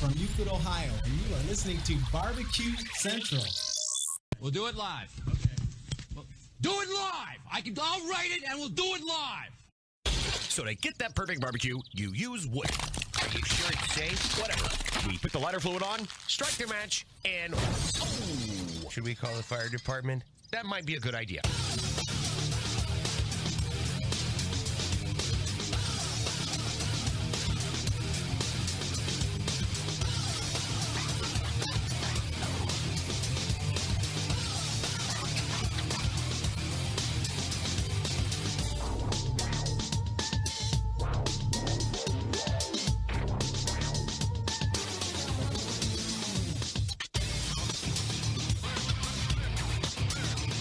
from Euclid, Ohio, and you are listening to Barbecue Central. We'll do it live. Okay. Well, do it live. I'll write it, and we'll do it live. So to get that perfect barbecue, you use wood. Are you sure it's safe? Whatever. We put the lighter fluid on, strike the match, and oh, should we call the fire department? That might be a good idea.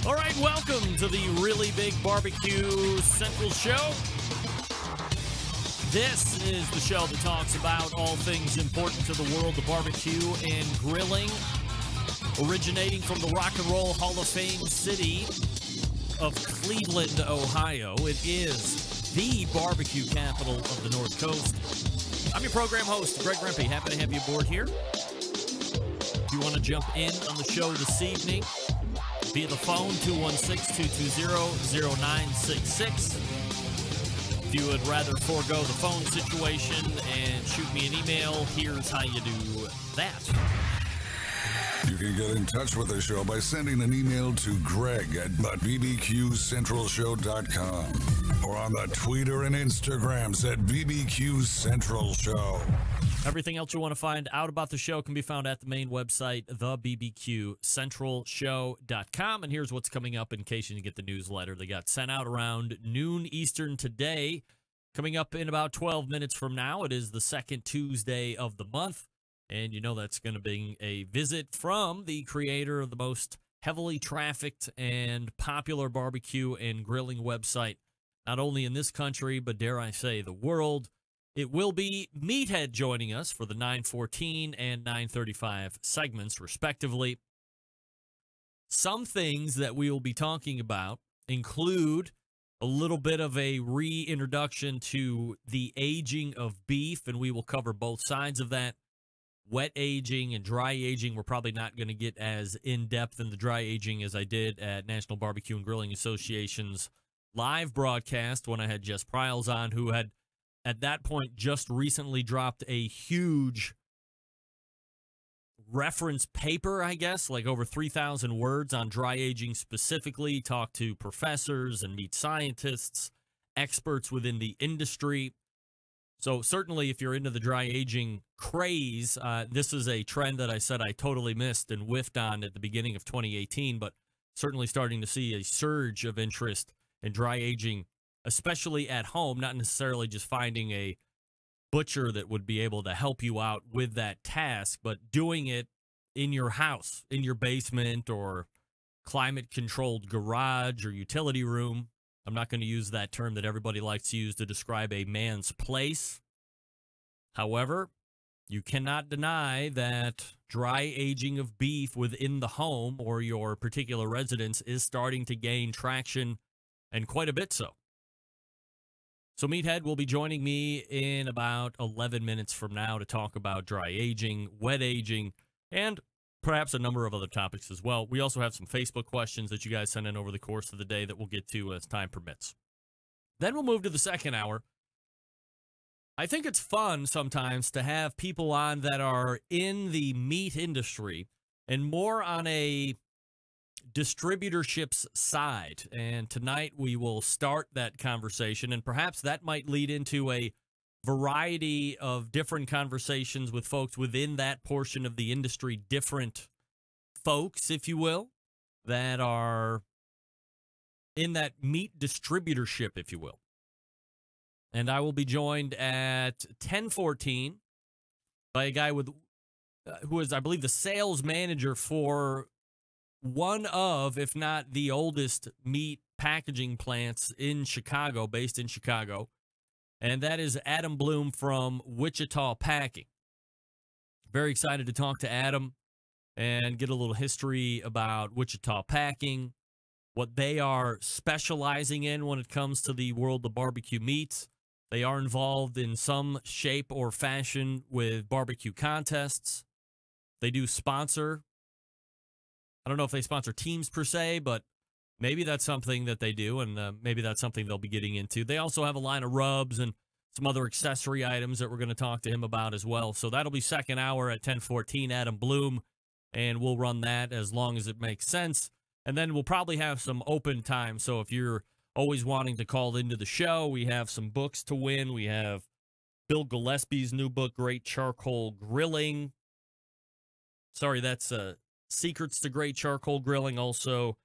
All right, welcome to the Really Big Barbecue Central Show. This is the show that talks about all things important to the world of barbecue and grilling. Originating from the Rock and Roll Hall of Fame city of Cleveland, Ohio, it is the barbecue capital of the North Coast. I'm your program host, Greg Rempe. Happy to have you aboard here. If you want to jump in on the show this evening, via the phone, 216-220-0966. If you would rather forego the phone situation and shoot me an email, here's how you do that. You can get in touch with the show by sending an email to Greg at bbqcentralshow.com or on the Twitter and Instagrams at BBQ Central Show. Everything else you want to find out about the show can be found at the main website, thebbqcentralshow.com. And here's what's coming up in case you didn't get the newsletter. They got sent out around noon Eastern today. Coming up in about 12 minutes from now, it is the second Tuesday of the month. And you know that's going to be a visit from the creator of the most heavily trafficked and popular barbecue and grilling website, not only in this country, but dare I say the world. It will be Meathead joining us for the 9:14 and 9:35 segments, respectively. Some things that we will be talking about include a little bit of a reintroduction to the aging of beef, and we will cover both sides of that. Wet aging and dry aging, we're probably not going to get as in-depth in the dry aging as I did at National Barbecue and Grilling Association's live broadcast when I had Jess Pryles on, who had at that point just recently dropped a huge reference paper, I guess, like over 3,000 words on dry aging specifically. Talked to professors and meat scientists, experts within the industry. So certainly if you're into the dry aging craze, this is a trend that I said I totally missed and whiffed on at the beginning of 2018, but certainly starting to see a surge of interest in dry aging, especially at home, not necessarily just finding a butcher that would be able to help you out with that task, but doing it in your house, in your basement or climate-controlled garage or utility room. I'm not going to use that term that everybody likes to use to describe a man's place. However, you cannot deny that dry aging of beef within the home or your particular residence is starting to gain traction, and quite a bit so. So Meathead will be joining me in about 11 minutes from now to talk about dry aging, wet aging, and perhaps a number of other topics as well. We also have some Facebook questions that you guys sent in over the course of the day that we'll get to as time permits. Then we'll move to the second hour. I think it's fun sometimes to have people on that are in the meat industry and more on a distributorship's side. And tonight we will start that conversation, and perhaps that might lead into a variety of different conversations with folks within that portion of the industry, different folks, if you will, that are in that meat distributorship, if you will. And I will be joined at 10:14 by a guy with who is, I believe, the sales manager for one of, if not the oldest, meat packaging plants in Chicago, based in Chicago. And that is Adam Bloom from Wichita Packing. Very excited to talk to Adam and get a little history about Wichita Packing, what they are specializing in when it comes to the world of barbecue meats. They are involved in some shape or fashion with barbecue contests. They do sponsor. I don't know if they sponsor teams per se, but maybe that's something that they do, and maybe that's something they'll be getting into. They also have a line of rubs and some other accessory items that we're going to talk to him about as well. So that'll be second hour at 10:14, Adam Bloom, and we'll run that as long as it makes sense. And then we'll probably have some open time. So if you're always wanting to call into the show, we have some books to win. We have Bill Gillespie's new book, Great Charcoal Grilling. Sorry, that's Secrets to Great Charcoal Grilling. Also,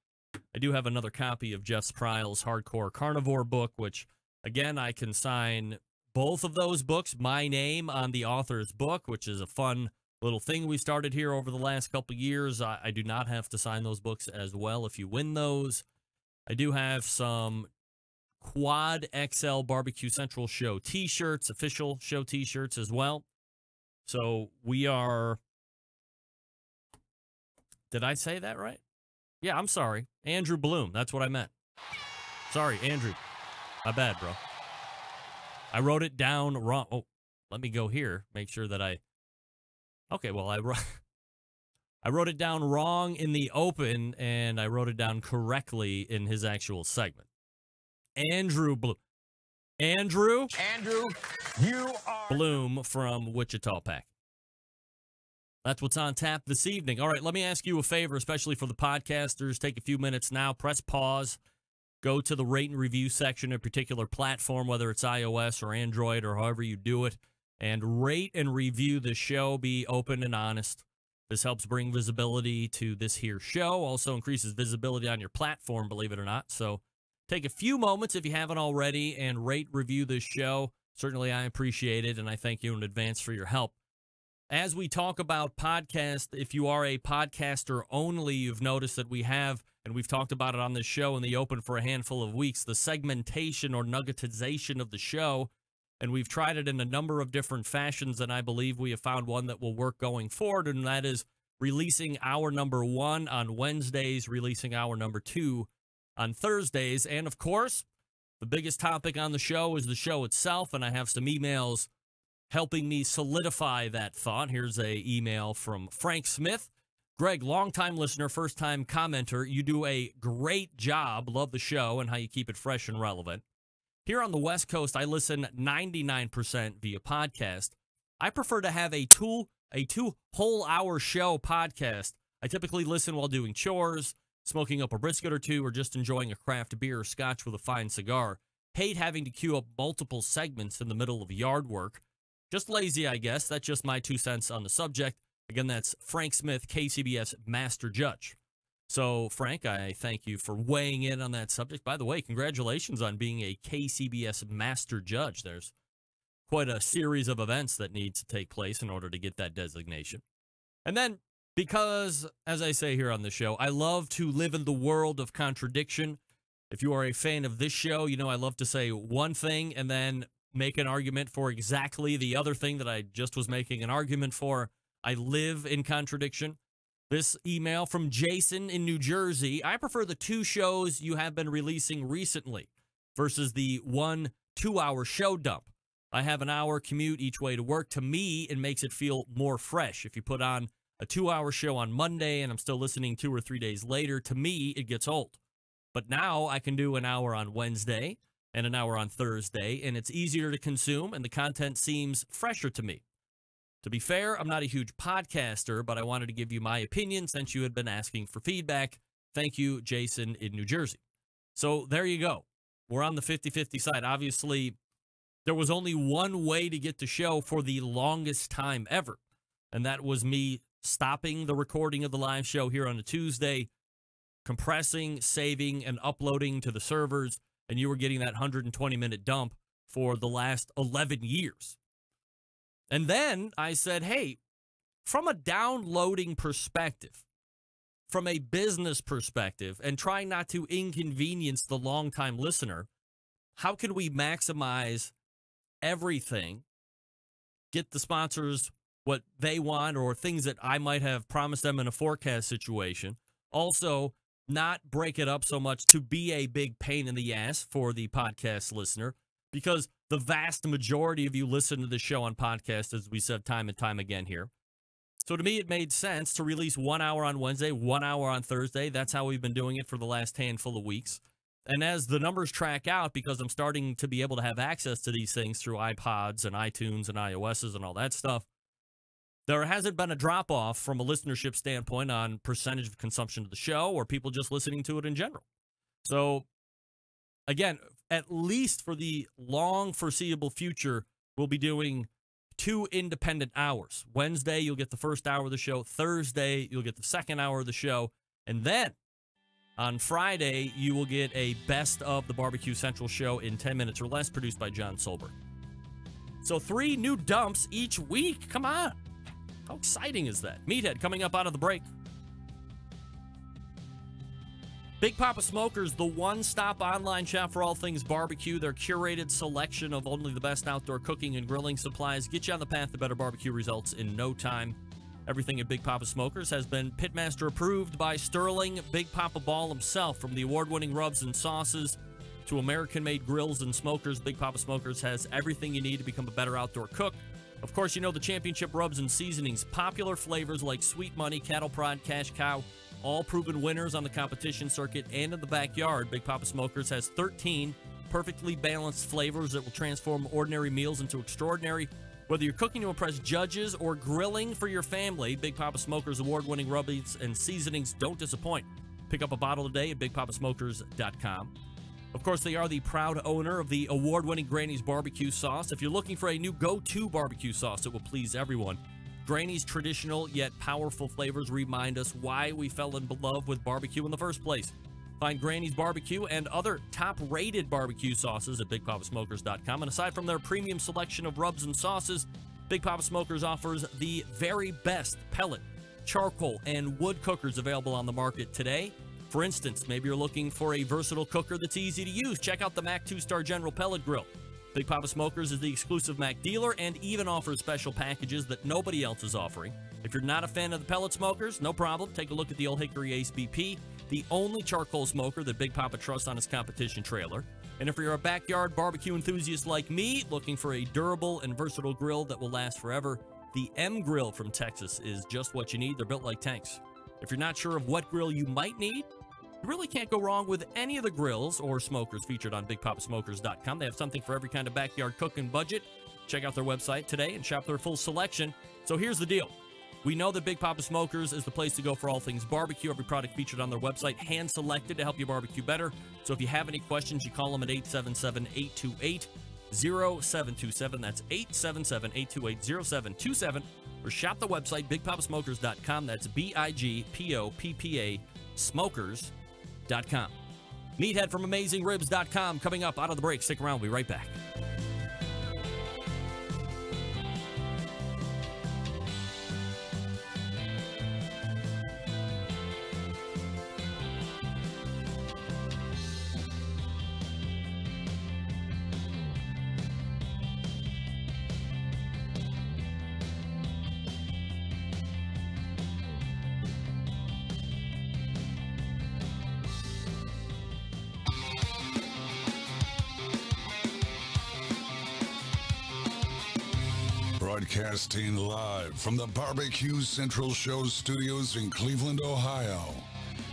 I do have another copy of Jeff Sprile's Hardcore Carnivore book, which, again, I can sign both of those books, my name on the author's book, which is a fun little thing we started here over the last couple of years. I do not have to sign those books as well if you win those. I do have some Quad XL Barbecue Central Show t-shirts, official show t-shirts as well. So we are... Did I say that right? Yeah, I'm sorry. Andrew Bloom. That's what I meant. Sorry, Andrew. My bad, bro. I wrote it down wrong. Oh, let me go here. Make sure that I... Okay, well, I wrote it down wrong in the open, and I wrote it down correctly in his actual segment. Andrew Bloom. Andrew, you are... Bloom from Wichita Packing. That's what's on tap this evening. All right, let me ask you a favor, especially for the podcasters. Take a few minutes now. Press pause. Go to the rate and review section of a particular platform, whether it's iOS or Android or however you do it, and rate and review the show. Be open and honest. This helps bring visibility to this here show. Also increases visibility on your platform, believe it or not. So take a few moments if you haven't already and rate, review this show. Certainly I appreciate it, and I thank you in advance for your help. As we talk about podcast, if you are a podcaster only, you've noticed that we have, and we've talked about it on this show in the open for a handful of weeks, the segmentation or nuggetization of the show. And we've tried it in a number of different fashions, and I believe we have found one that will work going forward, and that is releasing hour number 1 on Wednesdays, releasing hour number 2 on Thursdays. And, of course, the biggest topic on the show is the show itself, and I have some emails helping me solidify that thought. Here's a email from Frank Smith. Greg, longtime listener, first-time commenter. You do a great job. Love the show and how you keep it fresh and relevant. Here on the West Coast, I listen 99% via podcast. I prefer to have a two whole hour show podcast. I typically listen while doing chores, smoking up a brisket or two, or just enjoying a craft beer or scotch with a fine cigar. Hate having to queue up multiple segments in the middle of yard work. Just lazy, I guess. That's just my 2 cents on the subject. Again, that's Frank Smith, KCBS Master Judge. So, Frank, I thank you for weighing in on that subject. By the way, congratulations on being a KCBS Master Judge. There's quite a series of events that need to take place in order to get that designation. And then, because, as I say here on the show, I love to live in the world of contradiction. If you are a fan of this show, you know I love to say one thing and then make an argument for exactly the other thing that I just was making an argument for. I live in contradiction. This email from Jason in New Jersey. I prefer the 2 shows you have been releasing recently versus the 1 2-hour show dump. I have an hour commute each way to work. To me, it makes it feel more fresh. If you put on a 2-hour show on Monday and I'm still listening 2 or 3 days later, to me, it gets old. But now I can do an hour on Wednesday and an hour on Thursday, and it's easier to consume, and the content seems fresher to me. To be fair, I'm not a huge podcaster, but I wanted to give you my opinion since you had been asking for feedback. Thank you, Jason in New Jersey. So there you go. We're on the 50-50 side. Obviously, there was only one way to get the show for the longest time ever, and that was me stopping the recording of the live show here on a Tuesday, compressing, saving, and uploading to the servers, and you were getting that 120-minute dump for the last 11 years. And then I said, hey, from a downloading perspective, from a business perspective, and trying not to inconvenience the longtime listener, how can we maximize everything, get the sponsors what they want or things that I might have promised them in a forecast situation, also not break it up so much to be a big pain in the ass for the podcast listener, because the vast majority of you listen to the show on podcast, as we said time and time again here. So to me, it made sense to release 1 hour on Wednesday, 1 hour on Thursday. That's how we've been doing it for the last handful of weeks. And as the numbers track out, because I'm starting to be able to have access to these things through iPods and iTunes and iOSs and all that stuff, there hasn't been a drop-off from a listenership standpoint on percentage of consumption of the show or people just listening to it in general. So, again, at least for the long foreseeable future, we'll be doing 2 independent hours. Wednesday, you'll get the first hour of the show. Thursday, you'll get the second hour of the show. And then on Friday, you will get a best of the Barbecue Central show in 10 minutes or less, produced by John Solberg. So 3 new dumps each week. Come on. How exciting is that? Meathead coming up out of the break. Big Papa Smokers, the one-stop online shop for all things barbecue. Their curated selection of only the best outdoor cooking and grilling supplies get you on the path to better barbecue results in no time. Everything at Big Papa Smokers has been Pitmaster approved by Sterling Big Papa Ball himself. From the award-winning rubs and sauces to American-made grills and smokers, Big Papa Smokers has everything you need to become a better outdoor cook. Of course, you know the championship rubs and seasonings. Popular flavors like Sweet Money, Cattle Prod, Cash Cow, all proven winners on the competition circuit and in the backyard. Big Papa Smokers has 13 perfectly balanced flavors that will transform ordinary meals into extraordinary. Whether you're cooking to impress judges or grilling for your family, Big Papa Smokers award-winning rubs and seasonings don't disappoint. Pick up a bottle today at BigPapaSmokers.com. Of course, they are the proud owner of the award-winning Granny's Barbecue Sauce. If you're looking for a new go-to barbecue sauce that will please everyone, Granny's traditional yet powerful flavors remind us why we fell in love with barbecue in the first place. Find Granny's Barbecue and other top-rated barbecue sauces at BigPapaSmokers.com. And aside from their premium selection of rubs and sauces, Big Papa Smokers offers the very best pellet, charcoal, and wood cookers available on the market today. For instance, maybe you're looking for a versatile cooker that's easy to use. Check out the Mac 2-Star General Pellet Grill. Big Papa Smokers is the exclusive Mac dealer and even offers special packages that nobody else is offering. If you're not a fan of the pellet smokers, no problem. Take a look at the Old Hickory Ace BP, the only charcoal smoker that Big Papa trusts on his competition trailer. And if you're a backyard barbecue enthusiast like me, looking for a durable and versatile grill that will last forever, the M Grill from Texas is just what you need. They're built like tanks. If you're not sure of what grill you might need, you really can't go wrong with any of the grills or smokers featured on BigPapaSmokers.com. They have something for every kind of backyard cooking budget. Check out their website today and shop their full selection. So here's the deal. We know that Big Papa Smokers is the place to go for all things barbecue. Every product featured on their website, hand-selected to help you barbecue better. So if you have any questions, you call them at 877-828-0727. That's 877-828-0727. Or shop the website, BigPapaSmokers.com. That's BIGPOPPA Smokers.com. Meathead from AmazingRibs.com coming up out of the break. Stick around. We'll be right back. Broadcasting live from the Barbecue Central Show studios in Cleveland, Ohio.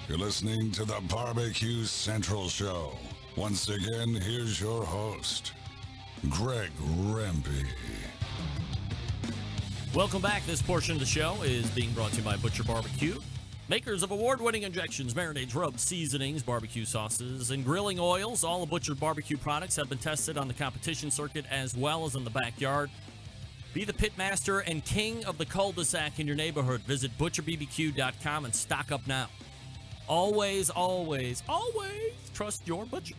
You're listening to the Barbecue Central Show. Once again, here's your host, Greg Rempe. Welcome back. This portion of the show is being brought to you by Butcher Barbecue, makers of award-winning injections, marinades, rubs, seasonings, barbecue sauces, and grilling oils. All the Butcher Barbecue products have been tested on the competition circuit as well as in the backyard. Be the pitmaster and king of the cul-de-sac in your neighborhood. Visit butcherbbq.com and stock up now. Always, always, always trust your butcher.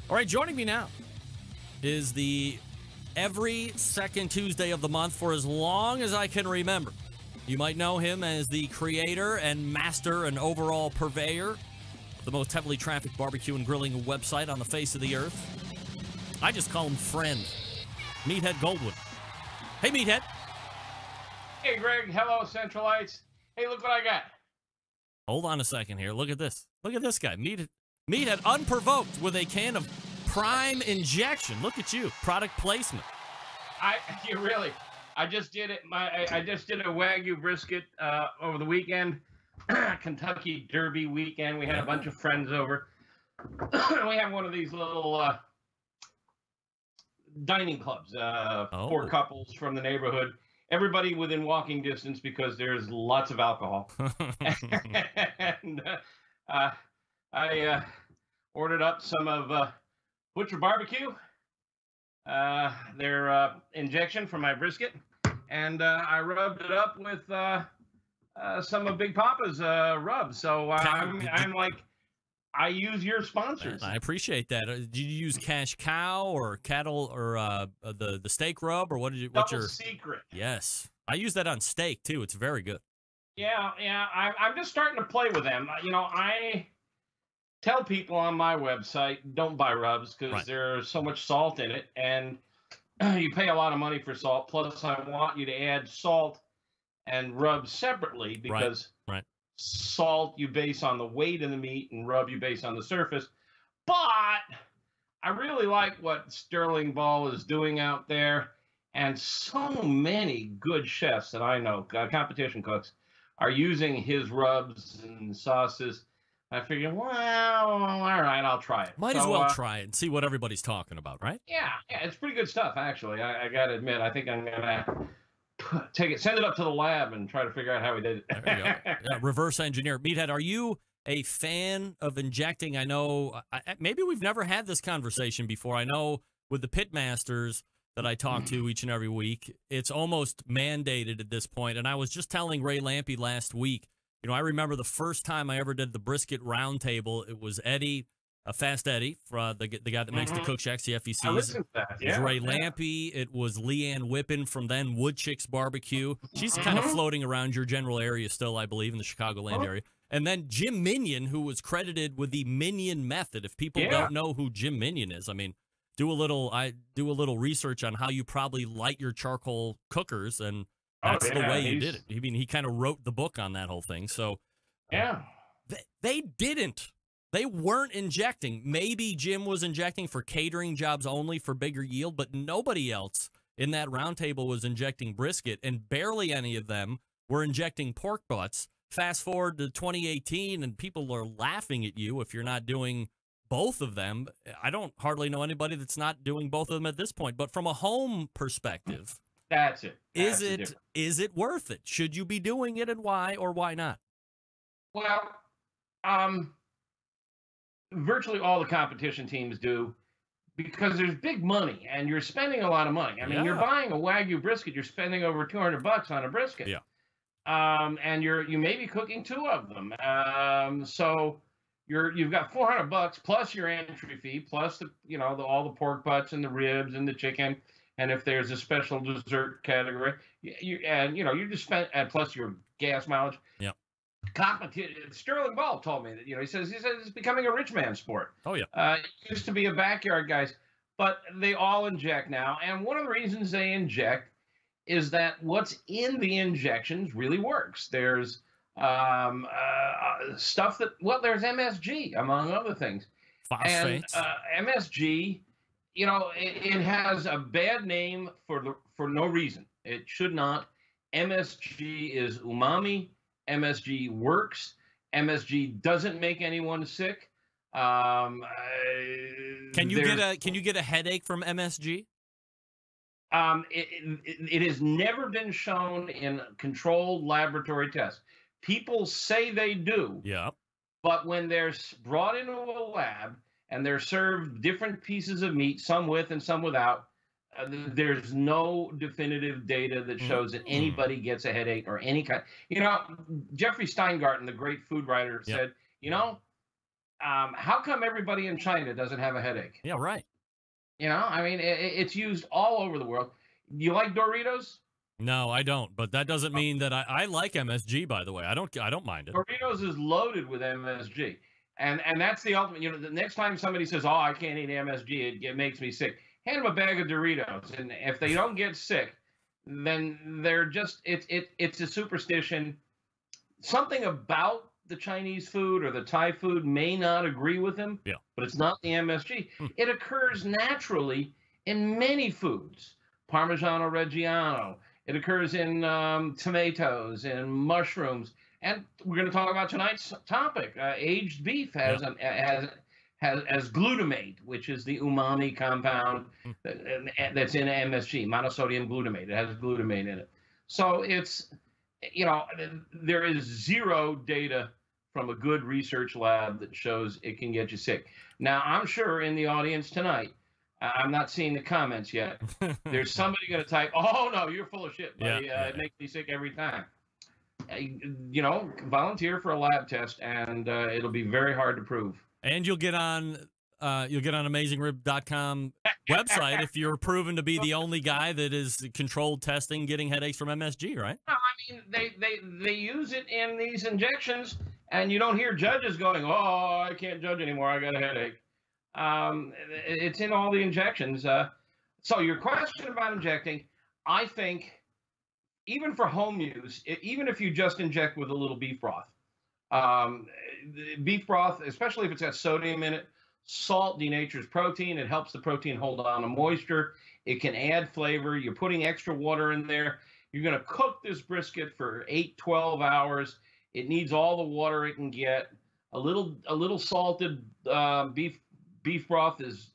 All right, joining me now is the every second Tuesday of the month for as long as I can remember. You might know him as the creator and master and overall purveyor of the most heavily trafficked barbecue and grilling website on the face of the earth. I just call him friend. Meathead Goldwood. Hey, Meathead. Hey, Greg. Hello, Centralites. Hey, look what I got. Hold on a second here. Look at this. Look at this guy. Meathead unprovoked with a can of Prime Injection. Look at you. Product placement. I just did it. I just did a Wagyu brisket over the weekend, Kentucky Derby weekend. We had a bunch of friends over. We have one of these little dining clubs. 4 couples from the neighborhood. Everybody within walking distance because there's lots of alcohol. And I ordered up some of Butcher Barbecue, their injection for my brisket, and I rubbed it up with some of Big Papa's rub. So I'm like, I use your sponsors. I appreciate that. Did you use Cash Cow or Cattle or the steak rub, or what did you? What's Double your secret? Yes, I use that on steak too. It's very good. Yeah. I'm just starting to play with them. I tell people on my website, don't buy rubs because there's so much salt in it, and you pay a lot of money for salt. Plus, I want you to add salt and rub separately because salt you base on the weight of the meat and rub you base on the surface. But I really like what Sterling Ball is doing out there, and so many good chefs that I know, competition cooks, are using his rubs and sauces. I figured, well, all right, I'll try it. Might as well try it and see what everybody's talking about, right? Yeah, it's pretty good stuff, actually. I got to admit, I think I'm going to send it up to the lab and try to figure out how we did it. There you go. Yeah, reverse engineer. Meathead, are you a fan of injecting? I know, maybe we've never had this conversation before. I know with the pitmasters that I talk to each and every week, it's almost mandated at this point. And I was just telling Ray Lampe last week, I remember the first time I ever did the brisket roundtable. It was Eddie, Fast Eddie, the guy that makes the Cook Shacks, the FECs. I listened to that. It was Ray Lampe. It was Leanne Whippen from then Wood Chicks Barbecue. She's kind of floating around your general area still, I believe, in the Chicagoland area. And then Jim Minion, who was credited with the Minion method. If people don't know who Jim Minion is, I mean, do a little research on how you probably light your charcoal cookers, and that's the way you did it. I mean, he kind of wrote the book on that whole thing. So, they didn't. They weren't injecting. Maybe Jim was injecting for catering jobs only for bigger yield, but nobody else in that roundtable was injecting brisket, and barely any of them were injecting pork butts. Fast forward to 2018, and people are laughing at you if you're not doing both of them. I don't hardly know anybody that's not doing both of them at this point. But from a home perspective, that's it. Is it worth it? Should you be doing it, and why or why not? Well, virtually all the competition teams do, because there's big money and you're spending a lot of money. I mean, you're buying a Wagyu brisket, you're spending over $200 on a brisket. Yeah. And you may be cooking 2 of them. So you've got $400 plus your entry fee, plus all the pork butts and the ribs and the chicken. And if there's a special dessert category, you just spent, and plus your gas mileage. Yeah. Sterling Ball told me that, he says it's becoming a rich man sport. Oh, yeah. It used to be a backyard, guys, but they all inject now. And one of the reasons they inject is that what's in the injections really works. There's stuff there's MSG, among other things. Phosphates. And MSG, it has a bad name for no reason. It should not. MSG is umami. MSG works. MSG doesn't make anyone sick. Can you get a headache from MSG? It has never been shown in controlled laboratory tests. People say they do. Yeah. But when they're brought into a lab and they're served different pieces of meat, some with and some without, there's no definitive data that shows that anybody gets a headache or any kind. Jeffrey Steingarten, the great food writer, said, how come everybody in China doesn't have a headache? Yeah, right. I mean, it's used all over the world. You like Doritos? No, I don't. But that doesn't mean that I like MSG, by the way. I don't mind it. Doritos is loaded with MSG. And that's the ultimate. The next time somebody says, oh, I can't eat MSG, it makes me sick, hand them a bag of Doritos. And if they don't get sick, then they're just, it's a superstition. Something about the Chinese food or the Thai food may not agree with him, Yeah. but it's not the MSG. It occurs naturally in many foods. Parmigiano Reggiano. It occurs in tomatoes and mushrooms. And we're going to talk about tonight's topic. Aged beef has glutamate, which is the umami compound that's in MSG, monosodium glutamate. It has glutamate in it. So it's, there is zero data from a good research lab that shows it can get you sick. Now, I'm sure in the audience tonight, I'm not seeing the comments yet. There's somebody going to type, "Oh no, you're full of shit, buddy. It makes me sick every time." Volunteer for a lab test, and it'll be very hard to prove. And you'll get on AmazingRib.com website if you're proven to be the only guy that is controlled testing getting headaches from MSG, right? No, I mean they use it in these injections, and you don't hear judges going, "Oh, I can't judge anymore. I got a headache." It's in all the injections. So your question about injecting, I think, even for home use, even if you just inject with a little beef broth, especially if it's got sodium in it, salt denatures protein. It helps the protein hold on to moisture. It can add flavor. You're putting extra water in there. You're going to cook this brisket for 8-12 hours. It needs all the water it can get. A little salted beef broth is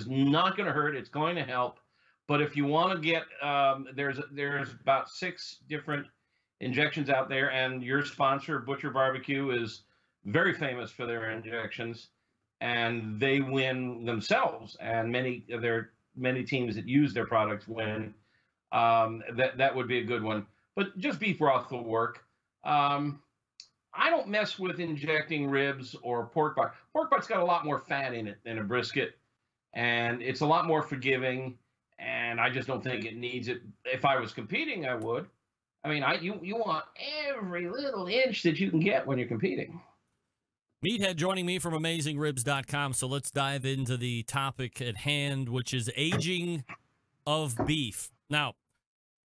not going to hurt. It's going to help. But if you want to get, there's about 6 different injections out there, and your sponsor, Butcher Barbecue, is very famous for their injections, and they win themselves. And many teams that use their products win. That would be a good one. But just beef broth will work. I don't mess with injecting ribs or pork butt. Pork butt's got a lot more fat in it than a brisket, and it's a lot more forgiving. And I just don't think it needs it. If I was competing, I would. I mean, you want every little inch that you can get when you're competing. Meathead joining me from AmazingRibs.com. So let's dive into the topic at hand, which is aging of beef. Now,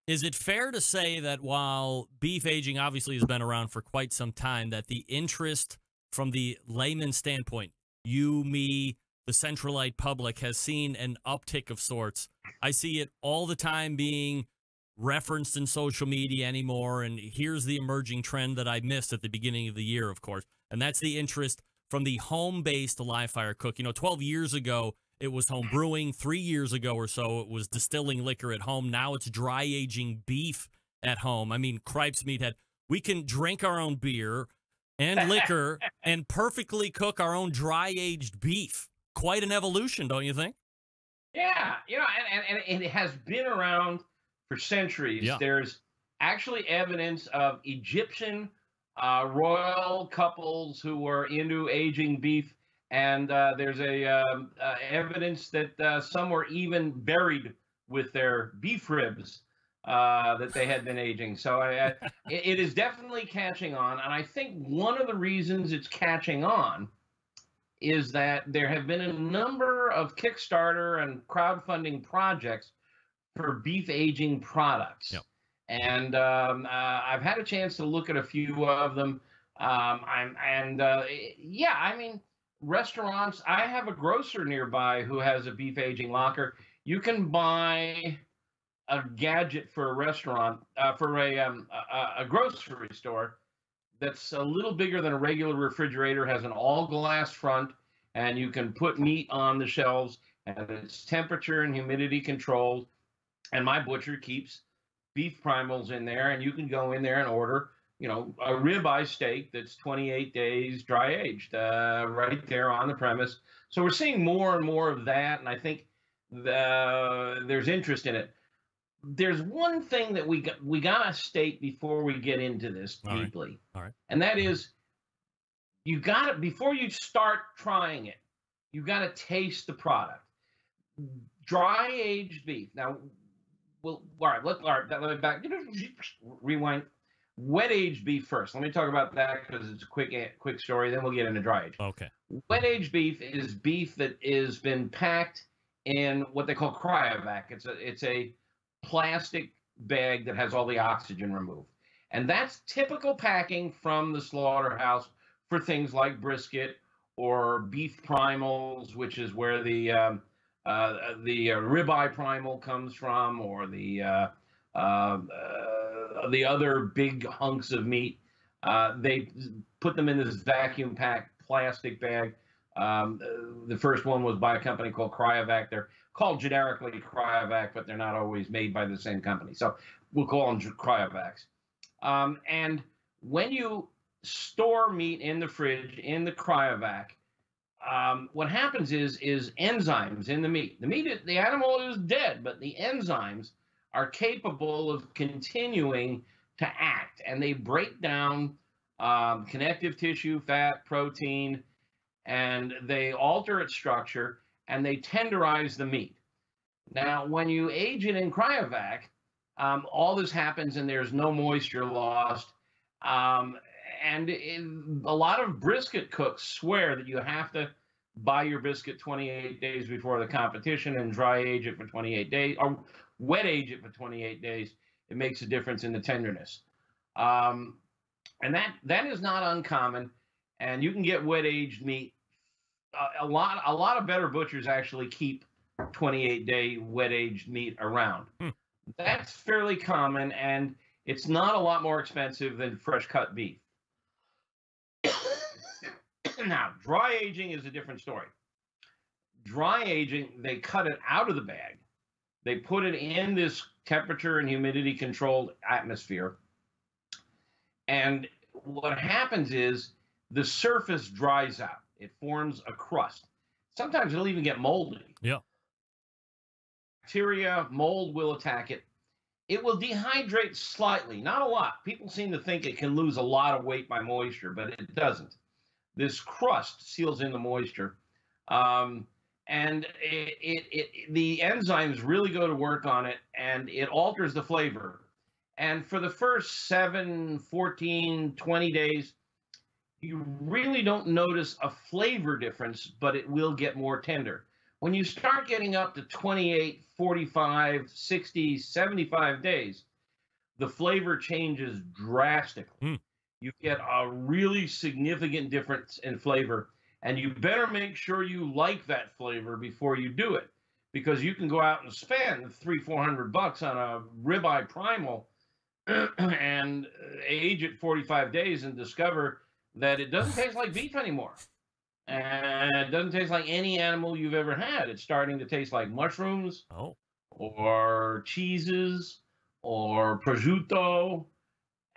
is it fair to say that while beef aging obviously has been around for quite some time, that the interest from the layman standpoint, you, me, the Centralite public, has seen an uptick of sorts? I see it all the time being referenced in social media anymore, and here's the emerging trend that I missed at the beginning of the year, of course, and that's the interest from the home-based live fire cook. 12 years ago, it was home brewing. 3 years ago or so, it was distilling liquor at home. Now it's dry aging beef at home. I mean, cripes, Meathead, we can drink our own beer and liquor and perfectly cook our own dry aged beef. Quite an evolution, don't you think? Yeah, and it has been around for centuries. Yeah. There's actually evidence of Egyptian royal couples who were into aging beef, and there's evidence that some were even buried with their beef ribs that they had been aging. So it is definitely catching on, and I think one of the reasons it's catching on is that there have been a number of Kickstarter and crowdfunding projects for beef aging products. Yep. And I've had a chance to look at a few of them. Restaurants, I have a grocer nearby who has a beef aging locker. You can buy a gadget for a restaurant, for a grocery store, that's a little bigger than a regular refrigerator, has an all-glass front, and you can put meat on the shelves, and it's temperature and humidity controlled. And my butcher keeps beef primals in there, and you can go in there and order, a ribeye steak that's 28 days dry aged right there on the premise. So we're seeing more and more of that, and I think there's interest in it. There's one thing that we gotta state before we get into this deeply. All right. And that is, before you start trying it, you gotta taste the product. Dry aged beef. Now, let me back. Rewind. Wet aged beef first. Let me talk about that because it's a quick story. Then we'll get into dry age. Okay. Wet aged beef is beef that has been packed in what they call cryovac. It's a plastic bag that has all the oxygen removed. And that's typical packing from the slaughterhouse for things like brisket or beef primals, which is where the ribeye primal comes from, or the other big hunks of meat. They put them in this vacuum packed plastic bag. The first one was by a company called Cryovac. They're called generically Cryovac, but they're not always made by the same company. So we'll call them Cryovacs. And when you store meat in the fridge, in the Cryovac, what happens is enzymes in the meat. The animal is dead, but the enzymes are capable of continuing to act, and they break down connective tissue, fat, protein, and they alter its structure, and they tenderize the meat. Now, when you age it in Cryovac, all this happens and there's no moisture lost. And a lot of brisket cooks swear that you have to buy your brisket 28 days before the competition and dry age it for 28 days, or wet age it for 28 days. It makes a difference in the tenderness. And that is not uncommon. And you can get wet aged meat. A lot of better butchers actually keep 28-day wet aged meat around. That's fairly common, and it's not a lot more expensive than fresh cut beef. Now, dry aging is a different story. Dry aging, they cut it out of the bag. They put it in this temperature and humidity controlled atmosphere. And what happens is the surface dries out. It forms a crust. Sometimes it'll even get moldy. Yeah. Bacteria, mold will attack it. It will dehydrate slightly, not a lot. People seem to think it can lose a lot of weight by moisture, but it doesn't. This crust seals in the moisture, and the enzymes really go to work on it, and it alters the flavor. And for the first 7, 14, 20 days, you really don't notice a flavor difference, but it will get more tender. When you start getting up to 28, 45, 60, 75 days, the flavor changes drastically. You get a really significant difference in flavor, and you better make sure you like that flavor before you do it, because you can go out and spend $300-400 on a ribeye primal and age it 45 days and discover that it doesn't taste like beef anymore. And it doesn't taste like any animal you've ever had. It's starting to taste like mushrooms, or cheeses, or prosciutto,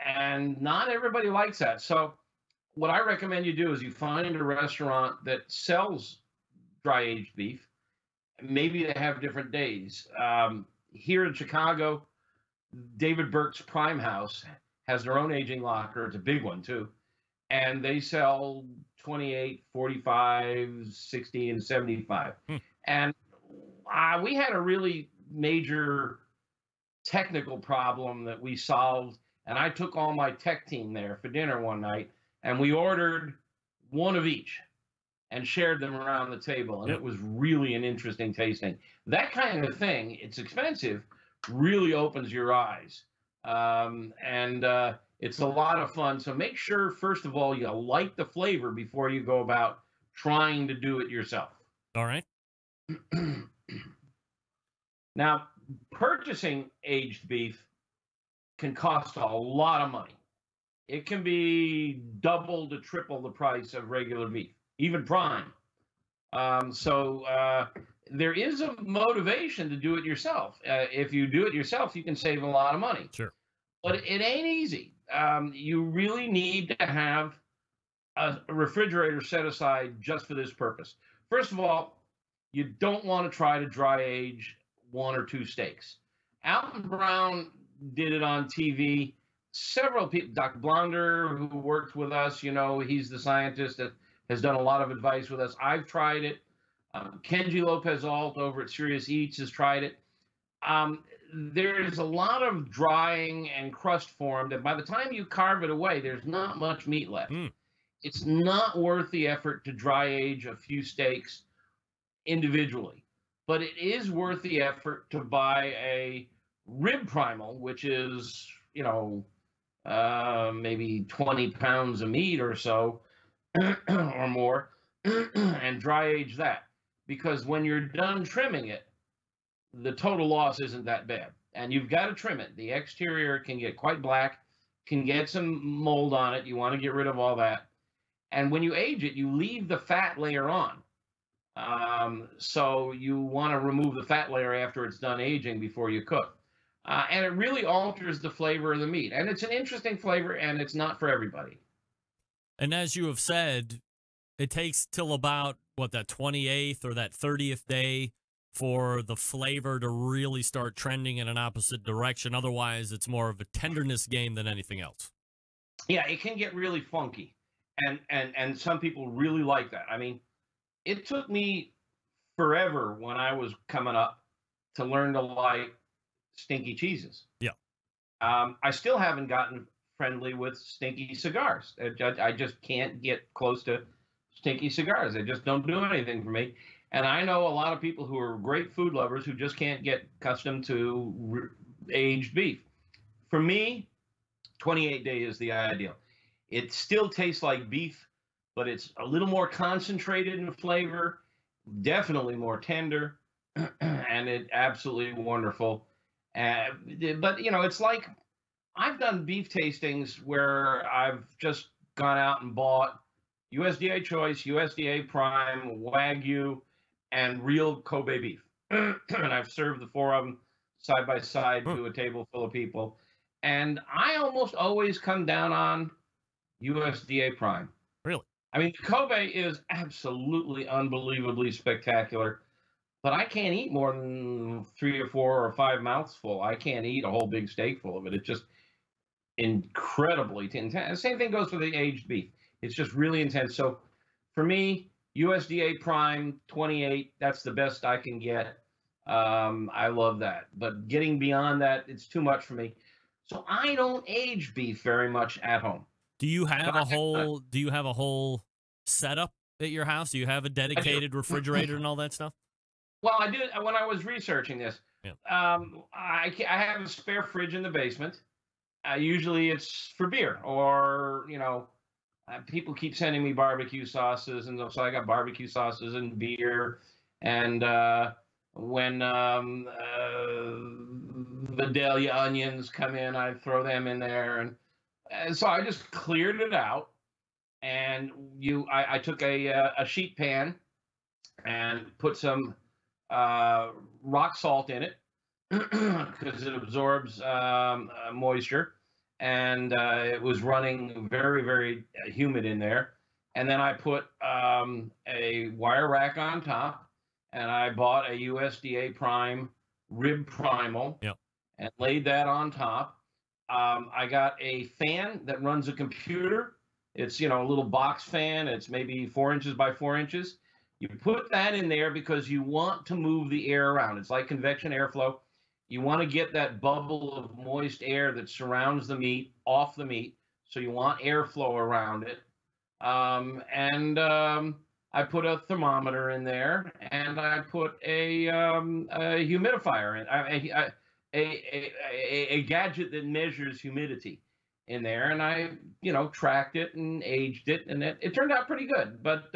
and not everybody likes that. So what I recommend you do is you find a restaurant that sells dry-aged beef. Maybe they have different days. Here in Chicago, David Burke's Prime House has their own aging locker. It's a big one, too. And they sell 28, 45, 60, and 75. And we had a really major technical problem that we solved. And I took all my tech team there for dinner one night, and we ordered one of each and shared them around the table. And it was really an interesting tasting. That kind of thing, it's expensive, really opens your eyes. It's a lot of fun. So make sure, first of all, you like the flavor before you go about trying to do it yourself. All right. Now, purchasing aged beef can cost a lot of money. It can be double to triple the price of regular beef, even prime. There is a motivation to do it yourself. If you do it yourself, you can save a lot of money. Sure. But it ain't easy. You really need to have a refrigerator set aside just for this purpose. First of all, you don't want to try to dry age 1 or 2 steaks. Alton Brown did it on TV. Several people, Dr. Blonder, who works with us, he's the scientist that has done a lot of advice with us. I've tried it. Kenji Lopez-Alt over at Serious Eats has tried it. There's a lot of drying and crust formed, and by the time you carve it away, there's not much meat left. It's not worth the effort to dry age a few steaks individually, but it is worth the effort to buy a rib primal, which is, maybe 20 pounds of meat or so, or more and dry age that. Because when you're done trimming it, the total loss isn't that bad. And you've got to trim it. The exterior can get quite black, can get some mold on it. You want to get rid of all that. And when you age it, you leave the fat layer on. So you want to remove the fat layer after it's done aging before you cook. And it really alters the flavor of the meat. And it's an interesting flavor, and it's not for everybody. And as you have said, it takes till about, that 28th or that 30th day for the flavor to really start trending in an opposite direction. Otherwise, it's more of a tenderness game than anything else. Yeah, it can get really funky. And some people really like that. I mean, it took me forever when I was coming up to learn to like stinky cheeses. Yeah. I still haven't gotten friendly with stinky cigars. I just can't get close to stinky cigars. They just don't do anything for me. And I know a lot of people who are great food lovers who just can't get accustomed to aged beef. For me, 28 days is the ideal. It still tastes like beef, but it's a little more concentrated in flavor, definitely more tender, and it absolutely wonderful. But, it's like I've done beef tastings where I've just gone out and bought USDA Choice, USDA Prime, Wagyu, and real Kobe beef. And I've served the four of them side by side to a table full of people. And I almost always come down on USDA Prime. Really? I mean, Kobe is absolutely unbelievably spectacular, but I can't eat more than 3 or 4 or 5 mouthfuls. I can't eat a whole big steak full of it. It's just incredibly intense. The same thing goes for the aged beef. It's just really intense. So for me, USDA Prime 28, that's the best I can get. I love that. But getting beyond that, it's too much for me. So I don't age beef very much at home. Do you have a whole setup at your house? Do you have a dedicated refrigerator and all that stuff? Well, I did when I was researching this. Yeah. I have a spare fridge in the basement. Usually it's for beer or, people keep sending me barbecue sauces, and so I got barbecue sauces and beer. And when Vidalia onions come in, I throw them in there, and so I just cleared it out. And I took a sheet pan and put some rock salt in it because it absorbs moisture. And it was running very, very humid in there. And then I put a wire rack on top, and I bought a USDA Prime rib primal and laid that on top. I got a fan that runs a computer. It's, a little box fan. It's maybe 4 inches by 4 inches. You put that in there because you want to move the air around. It's like convection airflow. You want to get that bubble of moist air that surrounds the meat off the meat. So you want airflow around it. I put a thermometer in there, and I put a humidifier in, a gadget that measures humidity in there. And I, tracked it and aged it, and it turned out pretty good. But,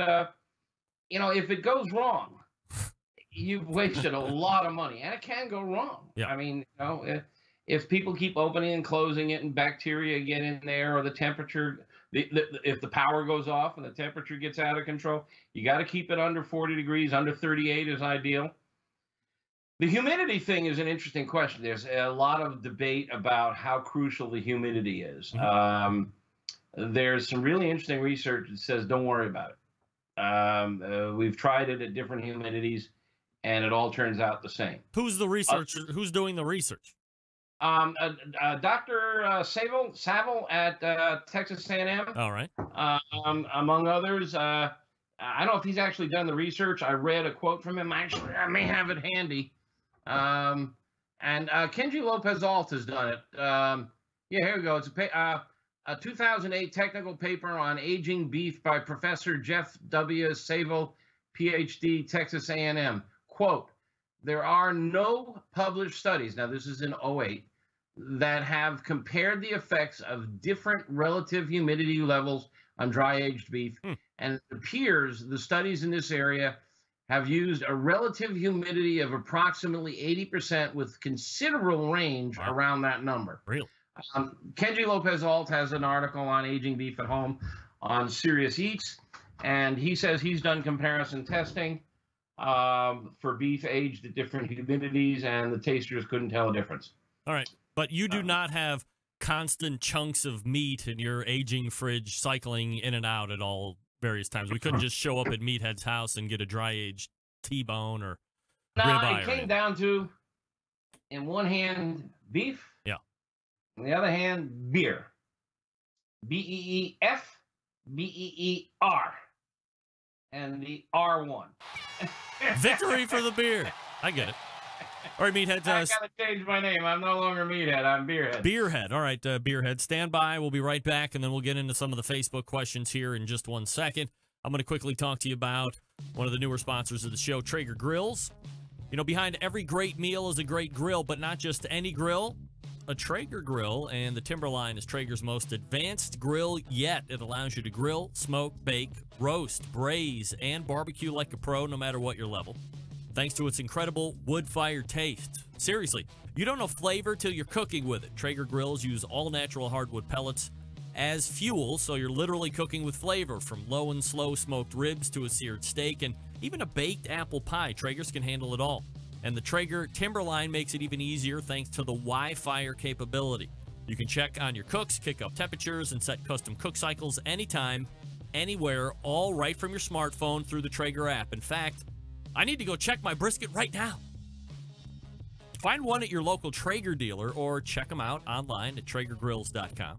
if it goes wrong, you've wasted a lot of money, and it can go wrong. Yeah. I mean, if people keep opening and closing it and bacteria get in there, or the temperature, if the power goes off and the temperature gets out of control, you got to keep it under 40 degrees. Under 38 is ideal. The humidity thing is an interesting question. There's a lot of debate about how crucial the humidity is. Mm-hmm. There's some really interesting research that says don't worry about it. We've tried it at different humidities, and it all turns out the same. Who's the researcher? Who's doing the research? Dr. Saville at Texas A&M. All right. Among others. I don't know if he's actually done the research. I read a quote from him. Actually, I may have it handy. And Kenji Lopez-Alt has done it. Here we go. It's a 2008 technical paper on aging beef by Professor Jeff W. Saville, PhD, Texas A&M. Quote, there are no published studies, now this is in 2008, that have compared the effects of different relative humidity levels on dry aged beef And it appears the studies in this area have used a relative humidity of approximately 80% with considerable range around that number. Really? Kenji Lopez-Alt has an article on aging beef at home on Serious Eats, and he says he's done comparison testing for beef aged at different humidities, and the tasters couldn't tell a difference. All right. But you do not have constant chunks of meat in your aging fridge cycling in and out at all various times. We couldn't just show up at Meathead's house and get a dry-aged T-bone or ribeye. It came down to, in one hand, beef. Yeah. In the other hand, beer. B-E-E-F, B-E-E-R. And the R won. Victory for the beer. I get it. All right, Meathead. I gotta change my name. I'm no longer Meathead. I'm Beerhead. Beerhead. All right, Beerhead. Stand by. We'll be right back, and then we'll get into some of the Facebook questions here in just 1 second. I'm going to quickly talk to you about one of the newer sponsors of the show, Traeger Grills. You know, behind every great meal is a great grill, but not just any grill. A Traeger grill, and the Timberline is Traeger's most advanced grill yet. It allows you to grill, smoke, bake, roast, braise, and barbecue like a pro, no matter what your level. Thanks to its incredible wood-fired taste. Seriously, you don't know flavor till you're cooking with it. Traeger grills use all-natural hardwood pellets as fuel, so you're literally cooking with flavor, from low and slow smoked ribs to a seared steak, and even a baked apple pie. Traegers can handle it all. And the Traeger Timberline makes it even easier thanks to the Wi-Fi capability. You can check on your cooks, kick up temperatures, and set custom cook cycles anytime, anywhere, all right from your smartphone through the Traeger app. In fact, I need to go check my brisket right now. Find one at your local Traeger dealer or check them out online at TraegerGrills.com.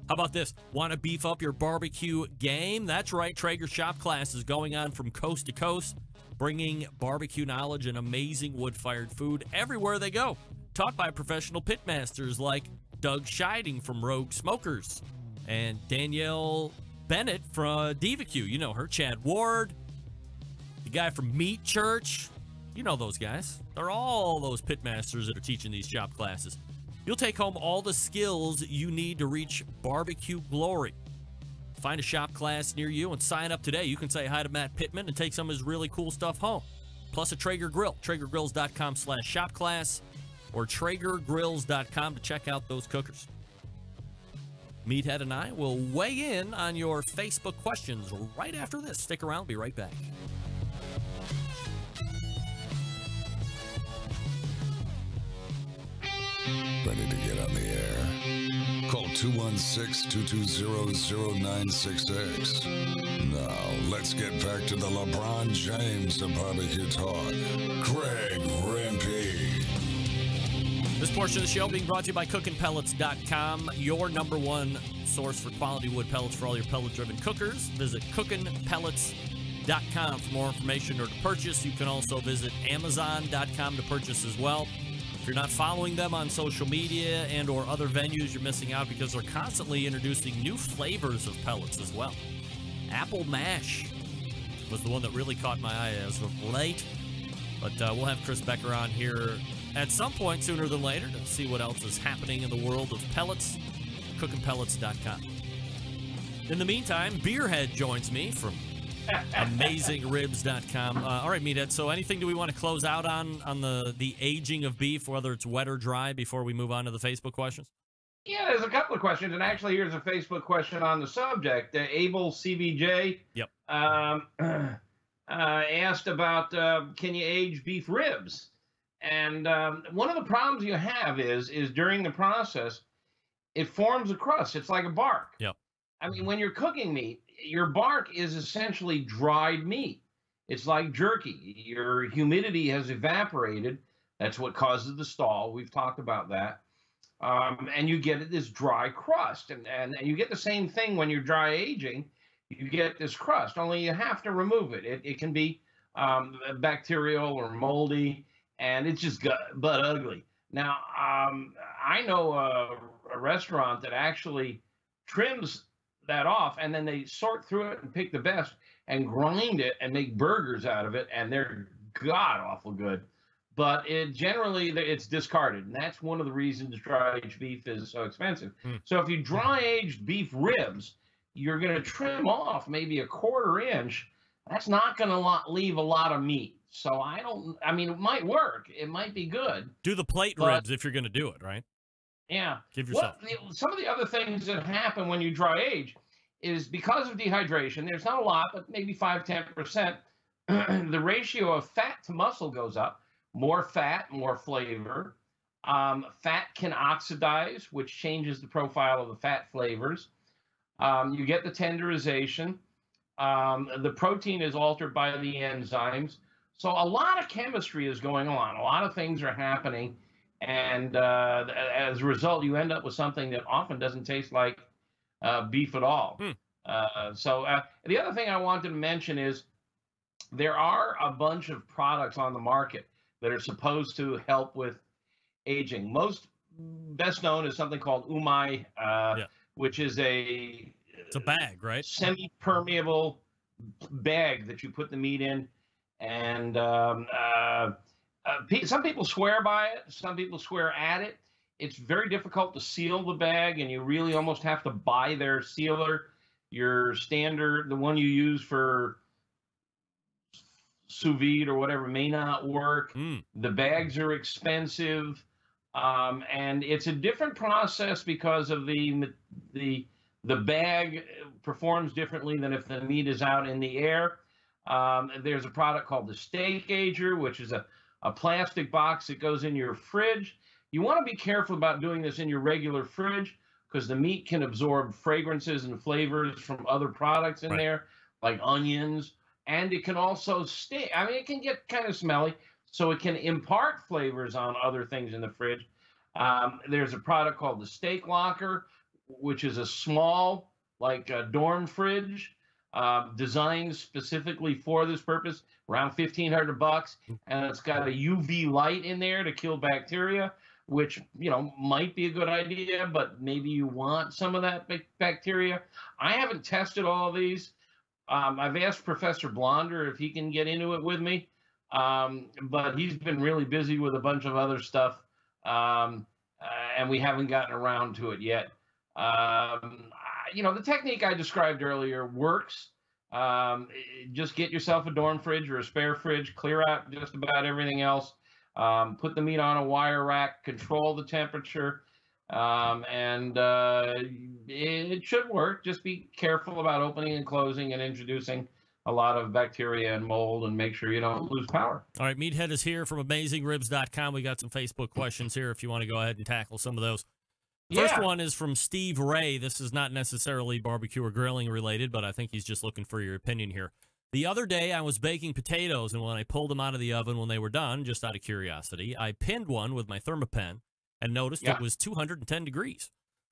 How about this? Want to beef up your barbecue game? That's right, Traeger Shop Class is going on from coast to coast, bringing barbecue knowledge and amazing wood-fired food everywhere they go. Taught by professional pitmasters like Doug Scheiding from Rogue Smokers and Danielle Bennett from BBQ. You know her. Chad Ward, the guy from Meat Church. You know those guys. They're all those pitmasters that are teaching these shop classes. You'll take home all the skills you need to reach barbecue glory. Find a shop class near you and sign up today. You can say hi to Matt Pittman and take some of his really cool stuff home. Plus a Traeger grill. TraegerGrills.com/shopclass or TraegerGrills.com to check out those cookers. Meathead and I will weigh in on your Facebook questions right after this. Stick around. Be right back. Ready to get on the air? Call 216-220-0966. Now, let's get back to the LeBron James of barbecue talk. Greg Rempe. This portion of the show being brought to you by CookinPellets.com, your #1 source for quality wood pellets for all your pellet-driven cookers. Visit CookinPellets.com for more information or to purchase. You can also visit Amazon.com to purchase as well. If you're not following them on social media and or other venues, you're missing out because they're constantly introducing new flavors of pellets as well. Apple Mash was the one that really caught my eye as of late. But we'll have Chris Becker on here at some point sooner than later to see what else is happening in the world of pellets. CookinPellets.com. In the meantime, Beerhead joins me from AmazingRibs.com. All right, Meathead, so anything do we want to close out on the aging of beef, whether it's wet or dry, before we move on to the Facebook questions? Yeah, there's a couple of questions, and actually here's a Facebook question on the subject. Abel CBJ asked about can you age beef ribs? And one of the problems you have is during the process, it forms a crust. It's like a bark. Yep. I mean, when you're cooking meat, your bark is essentially dried meat. It's like jerky. Your humidity has evaporated. That's what causes the stall. We've talked about that. And you get this dry crust. And you get the same thing when you're dry aging. You get this crust, only you have to remove it. It can be bacterial or moldy, and it's just but ugly. Now, I know a restaurant that actually trims that off, and then they sort through it and pick the best and grind it and make burgers out of it, and they're god awful good. But generally it's discarded, and that's one of the reasons dry aged beef is so expensive. So if you dry aged beef ribs, you're going to trim off maybe a 1/4 inch. That's not going to leave a lot of meat. So I mean, it might work. It might be good. Do the plate ribs if you're going to do it, right? Yeah. Give yourself. Some of the other things that happen when you dry age is because of dehydration, there's not a lot, but maybe 5-10%, the ratio of fat to muscle goes up. More fat, more flavor. Fat can oxidize, which changes the profile of the fat flavors. You get the tenderization. The protein is altered by the enzymes. So a lot of chemistry is going on. A lot of things are happening. And as a result, you end up with something that often doesn't taste like beef at all. So the other thing I wanted to mention is there are a bunch of products on the market that are supposed to help with aging. Best known is something called Umai, which is it's a bag, right? Semi-permeable bag that you put the meat in. And some people swear by it. Some people swear at it. It's very difficult to seal the bag, and you really almost have to buy their sealer. Your standard, the one you use for sous vide or whatever, may not work. The bags are expensive, and it's a different process because of the bag performs differently than if the meat is out in the air. There's a product called the steak ager, which is a plastic box that goes in your fridge. You want to be careful about doing this in your regular fridge because the meat can absorb fragrances and flavors from other products in there, like onions, and it can also stay. I mean, it can get kind of smelly, so it can impart flavors on other things in the fridge. There's a product called the Steak Locker, which is a small, like a dorm fridge, designed specifically for this purpose, around $1,500, and it's got a UV light in there to kill bacteria, which, might be a good idea, but maybe you want some of that bacteria. I haven't tested all of these. I've asked Professor Blonder if he can get into it with me, but he's been really busy with a bunch of other stuff, and we haven't gotten around to it yet. The technique I described earlier works. Just get yourself a dorm fridge or a spare fridge, clear out just about everything else, put the meat on a wire rack, control the temperature, and it should work. Just be careful about opening and closing and introducing a lot of bacteria and mold, and make sure you don't lose power. All right, Meathead is here from AmazingRibs.com. We got some Facebook questions here if you want to go ahead and tackle some of those. First one is from Steve Ray. This is not necessarily barbecue or grilling related, but I think he's just looking for your opinion here. The other day, I was baking potatoes, and when I pulled them out of the oven when they were done, just out of curiosity, I pinned one with my Thermapen and noticed it was 210 degrees.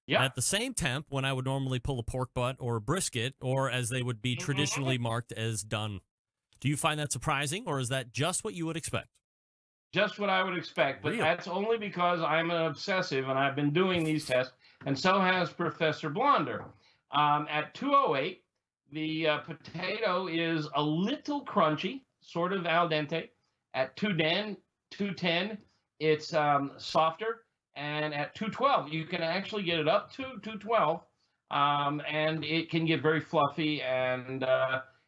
At the same temp, when I would normally pull a pork butt or a brisket, or as they would be traditionally marked as done. Do you find that surprising, or is that just what you would expect? Just what I would expect, but that's only because I'm an obsessive and I've been doing these tests, and so has Professor Blonder. At 208, the potato is a little crunchy, sort of al dente. At 210, it's softer, and at 212, you can actually get it up to 212, and it can get very fluffy, and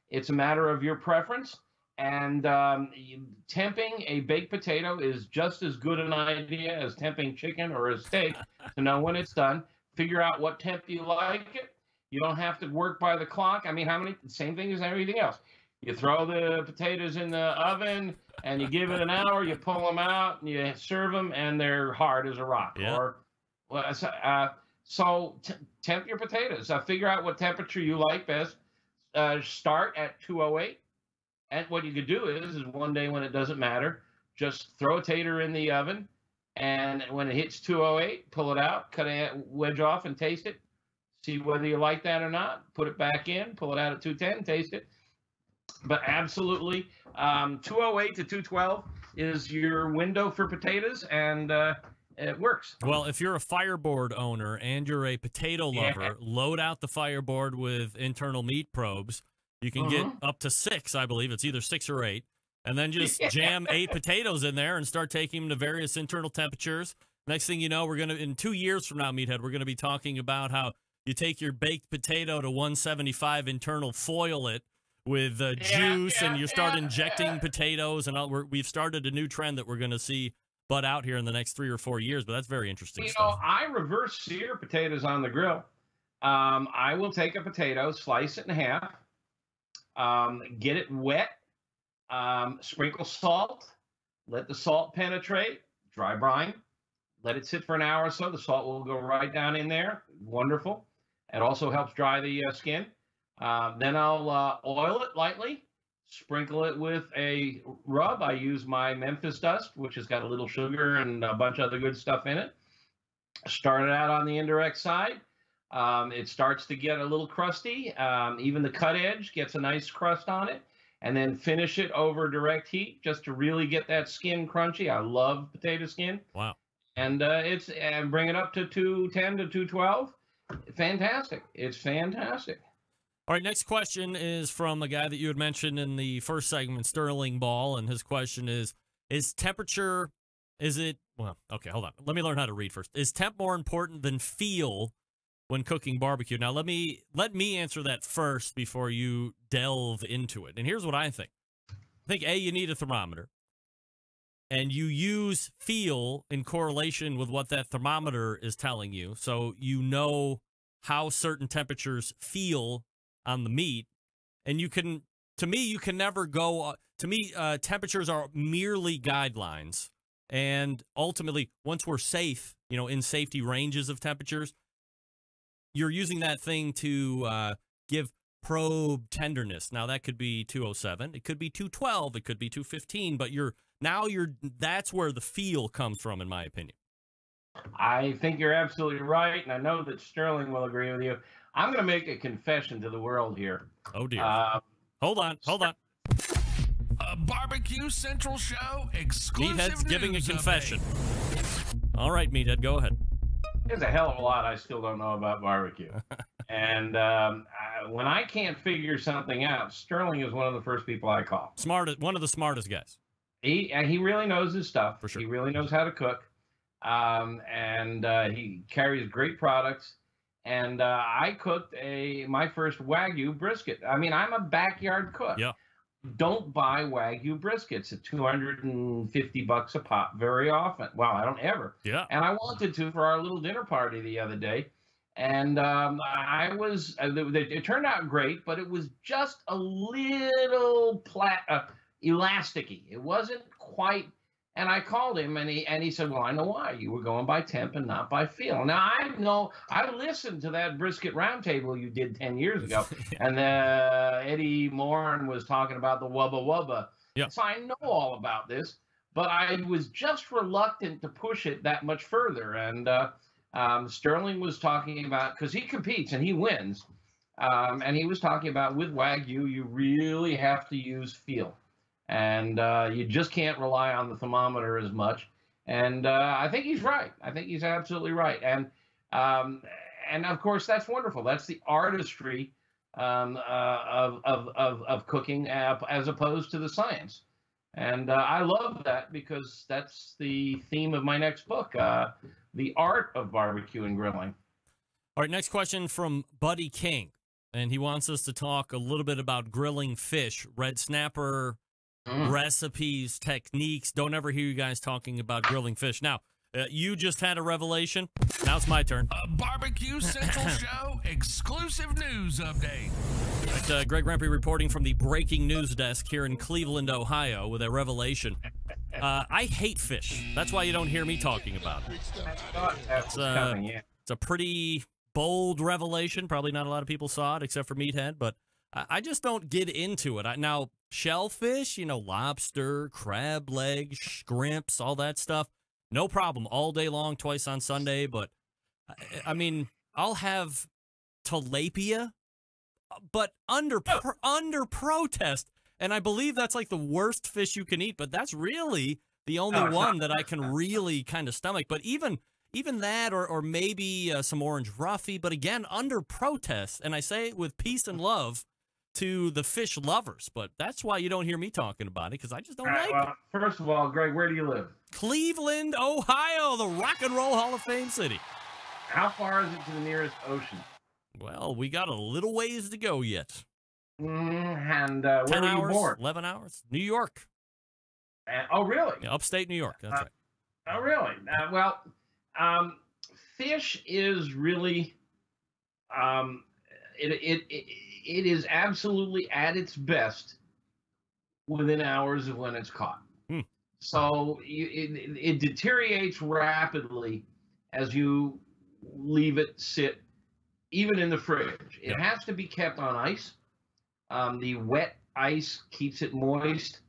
it's a matter of your preference. And temping a baked potato is just as good an idea as temping chicken or a steak to know when it's done. Figure out what temp you like it. You don't have to work by the clock. I mean, same thing as everything else. You throw the potatoes in the oven and you give it an hour, you pull them out and you serve them, and they're hard as a rock. So temp your potatoes. Figure out what temperature you like best. Start at 208. And what you could do is one day when it doesn't matter, just throw a tater in the oven, and when it hits 208, pull it out, cut a wedge off, and taste it. See whether you like that or not. Put it back in, pull it out at 210, taste it. But absolutely, 208 to 212 is your window for potatoes, and it works. Well, if you're a Fireboard owner and you're a potato lover, load out the Fireboard with internal meat probes. You can get up to 6, I believe. It's either 6 or 8. And then just jam 8 potatoes in there and start taking them to various internal temperatures. Next thing you know, we're going to, in 2 years from now, Meathead, we're going to be talking about how you take your baked potato to 175 internal, foil it with juice, and you start injecting potatoes. And we've started a new trend that we're going to see butt out here in the next 3 or 4 years. But that's very interesting stuff. I reverse sear potatoes on the grill. I will take a potato, slice it in half, get it wet, sprinkle salt, let the salt penetrate, dry brine, let it sit for an hour or so. The salt will go right down in there. Wonderful. It also helps dry the skin. Then I'll oil it lightly, sprinkle it with a rub. I use my Memphis dust, which has got a little sugar and a bunch of other good stuff in it. Start it out on the indirect side. It starts to get a little crusty. Even the cut edge gets a nice crust on it. And then finish it over direct heat just to really get that skin crunchy. I love potato skin. Wow. And bring it up to 210 to 212. Fantastic. It's fantastic. All right, next question is from a guy that you had mentioned in the first segment, Sterling Ball, and his question is temperature, well, okay, hold on. Let me learn how to read first. Is temp more important than feel when cooking barbecue? Now, let me answer that first before you delve into it. And here's what I think. I think, A, you need a thermometer, and you use feel in correlation with what that thermometer is telling you, so you know how certain temperatures feel on the meat. And you can never go, temperatures are merely guidelines. And ultimately, once we're safe, in safety ranges of temperatures, you're using that thing to give probe tenderness. Now, that could be 207, it could be 212, it could be 215, but that's where the feel comes from, in my opinion. I think you're absolutely right, and I know that Sterling will agree with you. I'm going to make a confession to the world here. Oh, dear. Hold on. A Barbecue Central Show exclusive Meathead's giving a confession. Update. All right, Meathead, go ahead. There's a hell of a lot I still don't know about barbecue. And when I can't figure something out, Sterling is one of the first people I call. One of the smartest guys. He really knows his stuff. For sure. He really knows how to cook. And he carries great products. And I cooked my first Wagyu brisket. I mean, I'm a backyard cook. Yeah. Don't buy Wagyu briskets at $250 a pop very often. Well, I don't ever. Yeah. And I wanted to for our little dinner party the other day. And it turned out great, but it was just a little elasticy. It wasn't quite. And I called him, and he said, well, I know why. You were going by temp and not by feel. Now, I listened to that brisket roundtable you did 10 years ago, and Eddie Morin was talking about the Wubba Wubba. Yeah. So I know all about this, but I was just reluctant to push it that much further. And Sterling was talking about, because he competes and he wins, and he was talking about with Wagyu, you really have to use feel. And you just can't rely on the thermometer as much. And I think he's right. I think he's absolutely right. And of course, that's wonderful. That's the artistry of cooking as opposed to the science. And I love that because that's the theme of my next book, The Art of Barbecue and Grilling. All right, next question from Buddy King. And he wants us to talk a little bit about grilling fish, red snapper, recipes, techniques. Don't ever hear you guys talking about grilling fish. Now, you just had a revelation. Now it's my turn. A Barbecue Central Show exclusive news update. Right, Greg Rempe reporting from the breaking news desk here in Cleveland, Ohio, with a revelation. I hate fish. That's why you don't hear me talking about it. It's a pretty bold revelation. Probably not a lot of people saw it except for Meathead, but I just don't get into it. Now, shellfish, lobster, crab legs, shrimps, all that stuff, no problem. All day long, twice on Sunday. But, I mean, I'll have tilapia, but under protest. And I believe that's like the worst fish you can eat, but that's really the only one that I can really kind of stomach. But even that, or maybe some orange roughy, but again, under protest. And I say it with peace and love to the fish lovers, but that's why you don't hear me talking about it, because I just don't like it. First of all, Greg, where do you live? Cleveland, Ohio, the Rock and Roll Hall of Fame city. How far is it to the nearest ocean? Well, we got a little ways to go yet. And 10 where were you hours, born? 11 hours? New York. Oh, really? Yeah, upstate New York. That's right. Oh, really? Fish is really, it is absolutely at its best within hours of when it's caught. So it deteriorates rapidly as you leave it sit, even in the fridge. It has to be kept on ice. The wet ice keeps it moist.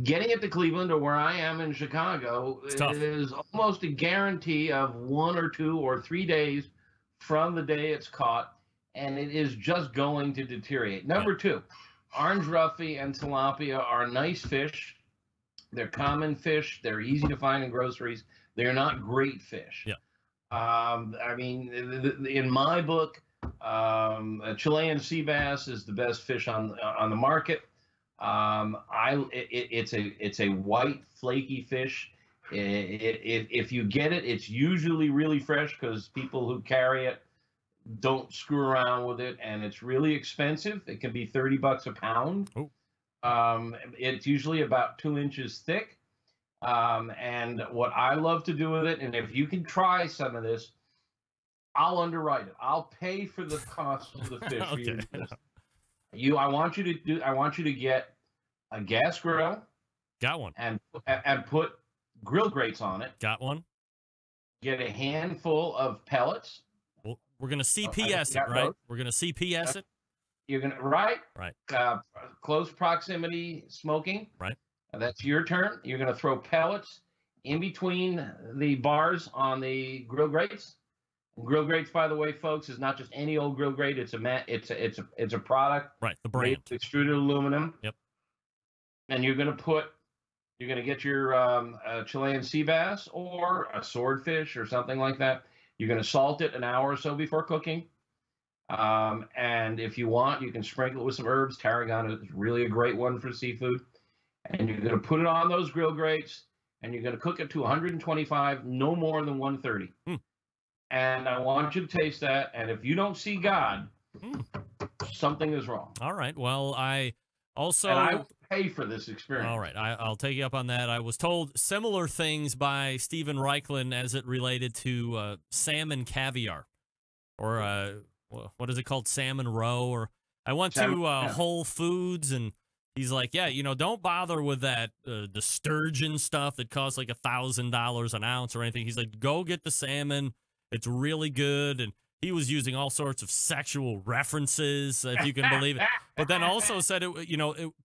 Getting it to Cleveland or where I am in Chicago is almost a guarantee of 1 or 2 or 3 days from the day it's caught, and it is just going to deteriorate. Number 2, orange roughy and tilapia are nice fish. They're common fish. They're easy to find in groceries. They're not great fish. Yeah. I mean, in my book, a Chilean sea bass is the best fish on the market. It's a white flaky fish. If you get it, it's usually really fresh because people who carry it don't screw around with it, and it's really expensive. It can be $30 a pound. Oh. It's usually about 2 inches thick. And what I love to do with it, and if you can try some of this, I'll underwrite it. I'll pay for the cost of the fish. Okay. I want you to get a gas grill. Got one. And put grill grates on it. Got one. Get a handful of pellets. Well, we're gonna CPS it, right? We're gonna CPS it. You're gonna right. Close proximity smoking. Right. That's your turn. You're gonna throw pellets in between the bars on the grill grates. Grill grates, by the way, folks, is not just any old grill grate. It's a product. Right, the brand. Extruded aluminum. Yep. And you're gonna get your Chilean sea bass or a swordfish or something like that. You're gonna salt it an hour or so before cooking. And if you want, you can sprinkle it with some herbs. Tarragon is really a great one for seafood. And you're gonna put it on those grill grates, and you're gonna cook it to 125, no more than 130. And I want you to taste that. And if you don't see God, something is wrong. All right. Well, I also... And I will pay for this experience. All right. I'll take you up on that. I was told similar things by Stephen Reichlin as it related to salmon caviar. Or what is it called? Salmon roe. Or I went to Whole Foods, and he's like, yeah, don't bother with that the sturgeon stuff that costs like $1,000 an ounce or anything. He's like, go get the salmon. It's really good. And he was using all sorts of sexual references, if you can believe it. But then also said,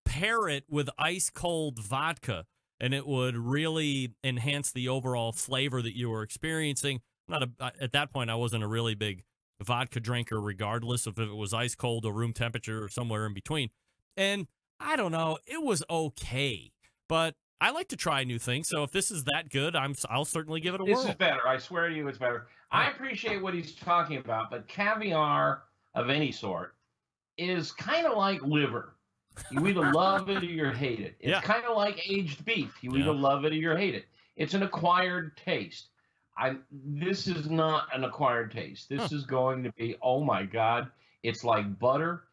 pair it with ice cold vodka, and it would really enhance the overall flavor that you were experiencing. At that point, I wasn't a really big vodka drinker, regardless of if it was ice cold or room temperature or somewhere in between. And I don't know, it was okay. But I like to try new things, so if this is that good, I'll certainly give it a whirl. This is better. I swear to you, it's better. I appreciate what he's talking about, but caviar of any sort is kind of like liver. You either love it or you hate it. It's kind of like aged beef. You either love it or you hate it. It's an acquired taste. This is not an acquired taste. This is going to be, oh my God, it's like butter.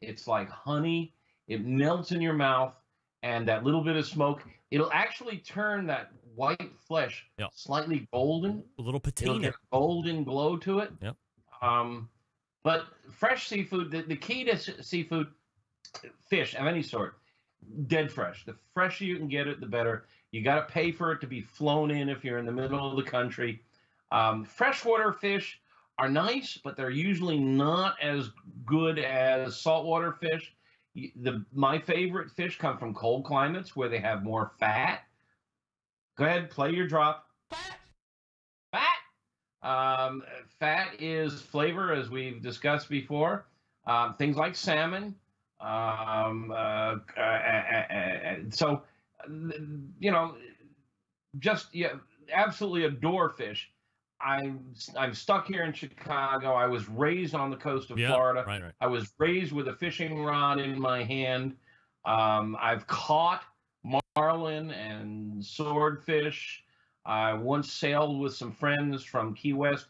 It's like honey. It melts in your mouth, and that little bit of smoke, it'll actually turn that white flesh slightly golden. A little patina. It'll get a golden glow to it. Yep. But fresh seafood, the key to seafood, fish of any sort, dead fresh. The fresher you can get it, the better. You got to pay for it to be flown in if you're in the middle of the country. Freshwater fish are nice, but they're usually not as good as saltwater fish. My favorite fish come from cold climates where they have more fat. Go ahead, play your drop. Fat. Fat is flavor, as we've discussed before. Things like salmon. So, absolutely adore fish. I'm stuck here in Chicago. I was raised on the coast of Florida. Right. I was raised with a fishing rod in my hand. I've caught marlin and swordfish. I once sailed with some friends from Key West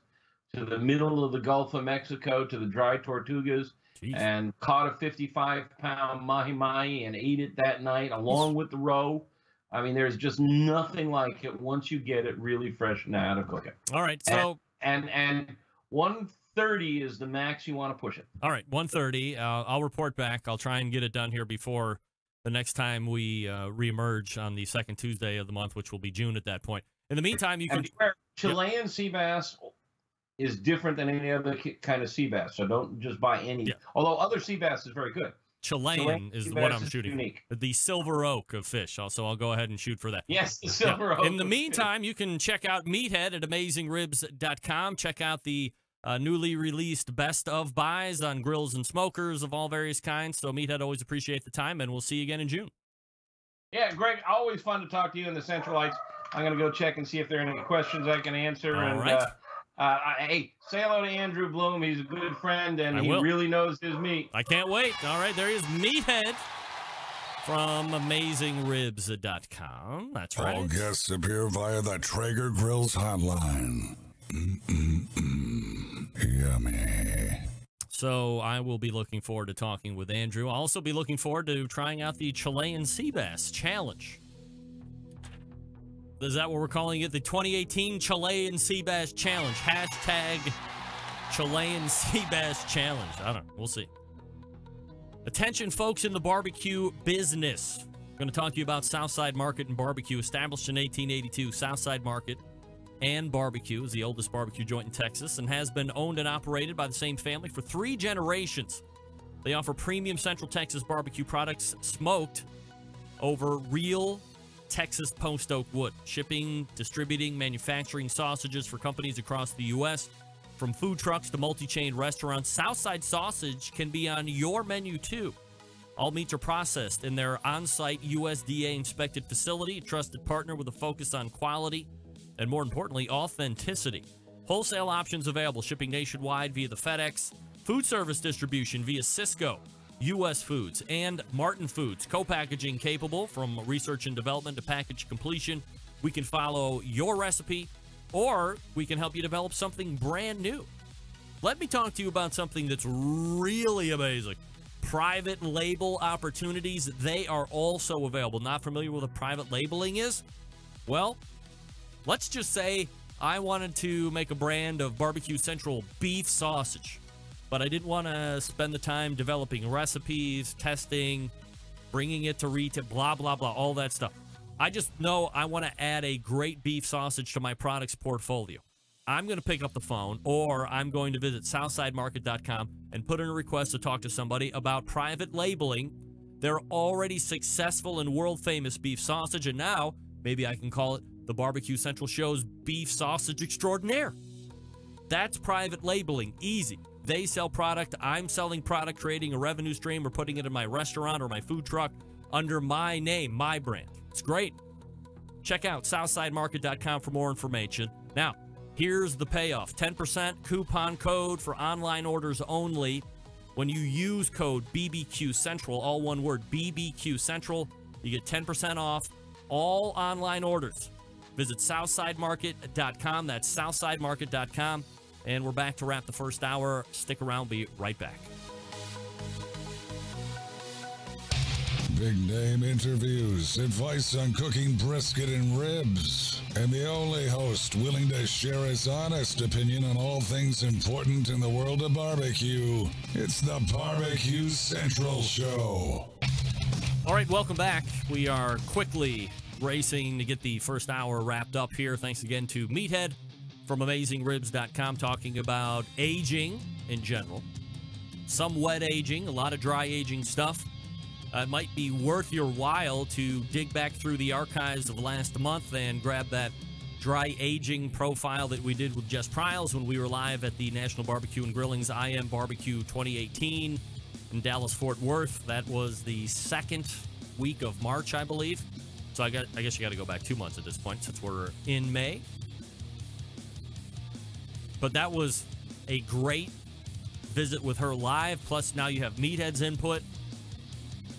to the middle of the Gulf of Mexico to the dry tortugas. Jeez. And caught a 55-pound mahi-mahi and ate it that night along with the roe. I mean, there's just nothing like it once you get it really fresh and out of cooking. All right, so and 130 is the max you want to push it. All right, 130. I'll report back. I'll try and get it done here before the next time we reemerge on the second Tuesday of the month, which will be June at that point. In the meantime, you can. Chilean sea bass is different than any other kind of sea bass, so don't just buy any. Yeah. Although other sea bass is very good. Chilean is what I'm shooting unique. for. The silver oak of fish. So I'll go ahead and shoot for that. Yes, the silver oak. In the meantime, you can check out Meathead at AmazingRibs.com. Check out the newly released best of buys on grills and smokers of all various kinds. So Meathead, always appreciate the time, and we'll see you again in June. Yeah, Greg, always fun to talk to you in the Centralites. I'm going to go check and see if there are any questions I can answer. All and right. Hey, say hello to Andrew Bloom. He's a good friend, and he will. really knows his meat. I can't wait. All right, there is Meathead from AmazingRibs.com. That's right. All guests appear via the Traeger Grills hotline. Yummy. So I will be looking forward to talking with Andrew. I'll also be looking forward to trying out the Chilean Sea Bass Challenge. Is that what we're calling it? The 2018 Chilean Sea Bass Challenge. Hashtag Chilean Sea Bass Challenge. I don't know. We'll see. Attention, folks in the barbecue business. I'm going to talk to you about Southside Market and Barbecue. Established in 1882, Southside Market and Barbecue is the oldest barbecue joint in Texas and has been owned and operated by the same family for 3 generations. They offer premium Central Texas barbecue products smoked over real Texas post oak wood, shipping, distributing, manufacturing sausages for companies across the U.S. From food trucks to multi-chain restaurants, Southside Sausage can be on your menu too. All meats are processed in their on-site USDA-inspected facility, a trusted partner with a focus on quality and, more importantly, authenticity. Wholesale options available, shipping nationwide via the FedEx, food service distribution via Cisco, U.S. Foods, and Martin Foods. Co-packaging capable from research and development to package completion. We can follow your recipe, or we can help you develop something brand new. Let me talk to you about something that's really amazing. Private label opportunities, they are also available. Not familiar with what private labeling is? Well, let's just say I wanted to make a brand of Barbecue Central beef sausage, but I didn't want to spend the time developing recipes, testing, bringing it to retail, blah, blah, blah, all that stuff. I just know I want to add a great beef sausage to my products portfolio. I'm going to pick up the phone, or I'm going to visit SouthsideMarket.com and put in a request to talk to somebody about private labeling their already successful and world-famous beef sausage, and now maybe I can call it the Barbecue Central Show's Beef Sausage Extraordinaire. That's private labeling. Easy. They sell product, I'm selling product, creating a revenue stream, or putting it in my restaurant or my food truck under my name, my brand. It's great. Check out SouthsideMarket.com for more information. Now, here's the payoff. 10% coupon code for online orders only. When you use code BBQ Central, all one word, BBQ Central, you get 10% off all online orders. Visit SouthsideMarket.com. That's SouthsideMarket.com. And we're back to wrap the first hour. Stick around. Be right back. Big name interviews, advice on cooking brisket and ribs, and the only host willing to share his honest opinion on all things important in the world of barbecue. It's the Barbecue Central Show. All right, welcome back. We are quickly racing to get the first hour wrapped up here. Thanks again to Meathead from AmazingRibs.com, talking about aging in general. Some wet aging, a lot of dry aging stuff. It might be worth your while to dig back through the archives of last month and grab that dry aging profile that we did with Jess Pryles when we were live at the National Barbecue and Grilling's I Am Barbecue 2018 in Dallas-Fort Worth. That was the second week of March, I believe. So I guess you got to go back 2 months at this point since we're in May. But that was a great visit with her live. Plus, now you have Meathead's input.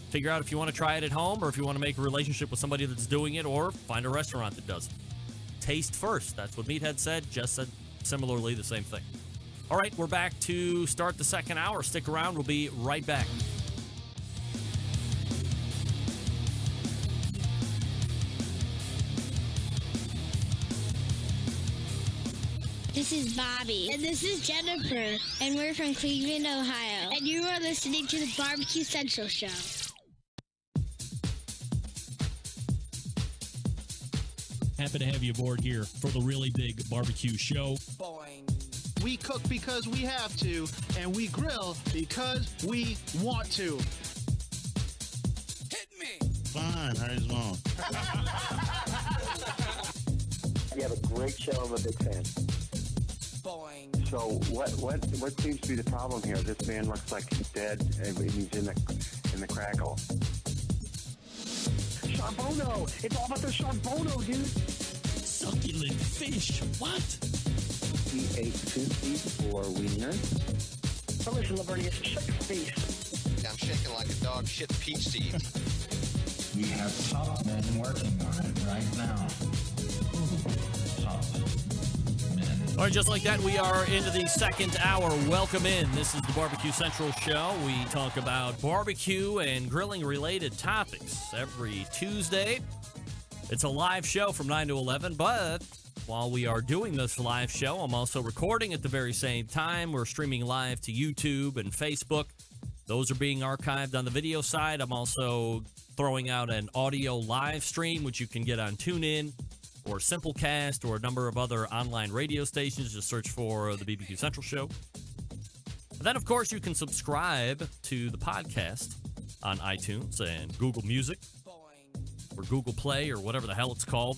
Figure out if you want to try it at home or if you want to make a relationship with somebody that's doing it, or find a restaurant that does it. Taste first. That's what Meathead said. Jess said similarly the same thing. All right, we're back to start the second hour. Stick around. We'll be right back. This is Bobby. And this is Jennifer. And we're from Cleveland, Ohio. And you are listening to the BBQ Central Show. Happy to have you aboard here for the really big barbecue show. We cook because we have to, and we grill because we want to. Hit me! Fine, how's it going? You have a great show. I'm a big fan. Boing. So what seems to be the problem here? This man looks like he's dead, and he's in the crackle. Charbono! It's all about the charbono, dude! Succulent fish. What? He ate 54 wieners. Oh, listen, Lavernius, shut your face. I'm shaking like a dog shit peach seed. We have top men working on it right now. Top men. All right, just like that, we are into the second hour. Welcome in. This is the Barbecue Central Show. We talk about barbecue and grilling-related topics every Tuesday. It's a live show from 9 to 11, but while we are doing this live show, I'm also recording at the very same time. We're streaming live to YouTube and Facebook. Those are being archived on the video side. I'm also throwing out an audio live stream, which you can get on TuneIn or Simplecast or a number of other online radio stations. Just search for the BBQ Central Show. And then, of course, you can subscribe to the podcast on iTunes and Google Music or Google Play or whatever the hell it's called.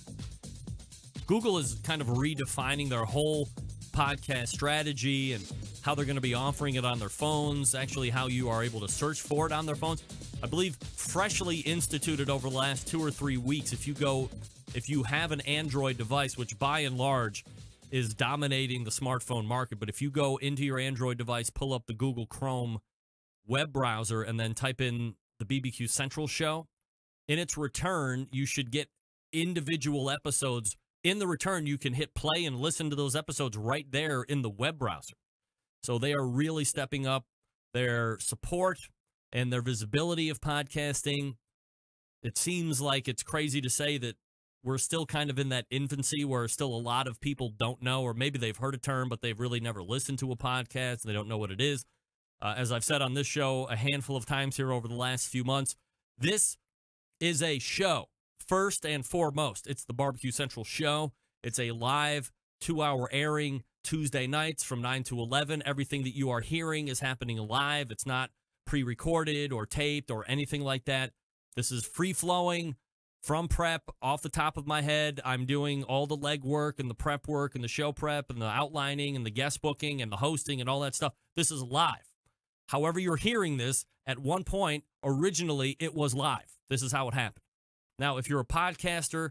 Google is kind of redefining their whole podcast strategy and how they're going to be offering it on their phones, actually how you are able to search for it on their phones. I believe freshly instituted over the last 2 or 3 weeks, if you have an Android device, which by and large is dominating the smartphone market, but if you go into your Android device, pull up the Google Chrome web browser, and then type in the BBQ Central Show, in its return, you should get individual episodes. In the return, you can hit play and listen to those episodes right there in the web browser. So they are really stepping up their support and their visibility of podcasting. It seems like it's crazy to say that we're still kind of in that infancy where still a lot of people don't know, or maybe they've heard a term, but they've really never listened to a podcast and they don't know what it is. As I've said on this show a handful of times here over the last few months, this is a show. First and foremost, it's the Barbecue Central Show. It's a live 2-hour airing Tuesday nights from 9 to 11. Everything that you are hearing is happening live. It's not pre-recorded or taped or anything like that. This is free-flowing from prep off the top of my head. I'm doing all the legwork and the prep work and the show prep and the outlining and the guest booking and the hosting and all that stuff. This is live. However you're hearing this, at one point, originally, it was live. This is how it happened. Now, if you're a podcaster,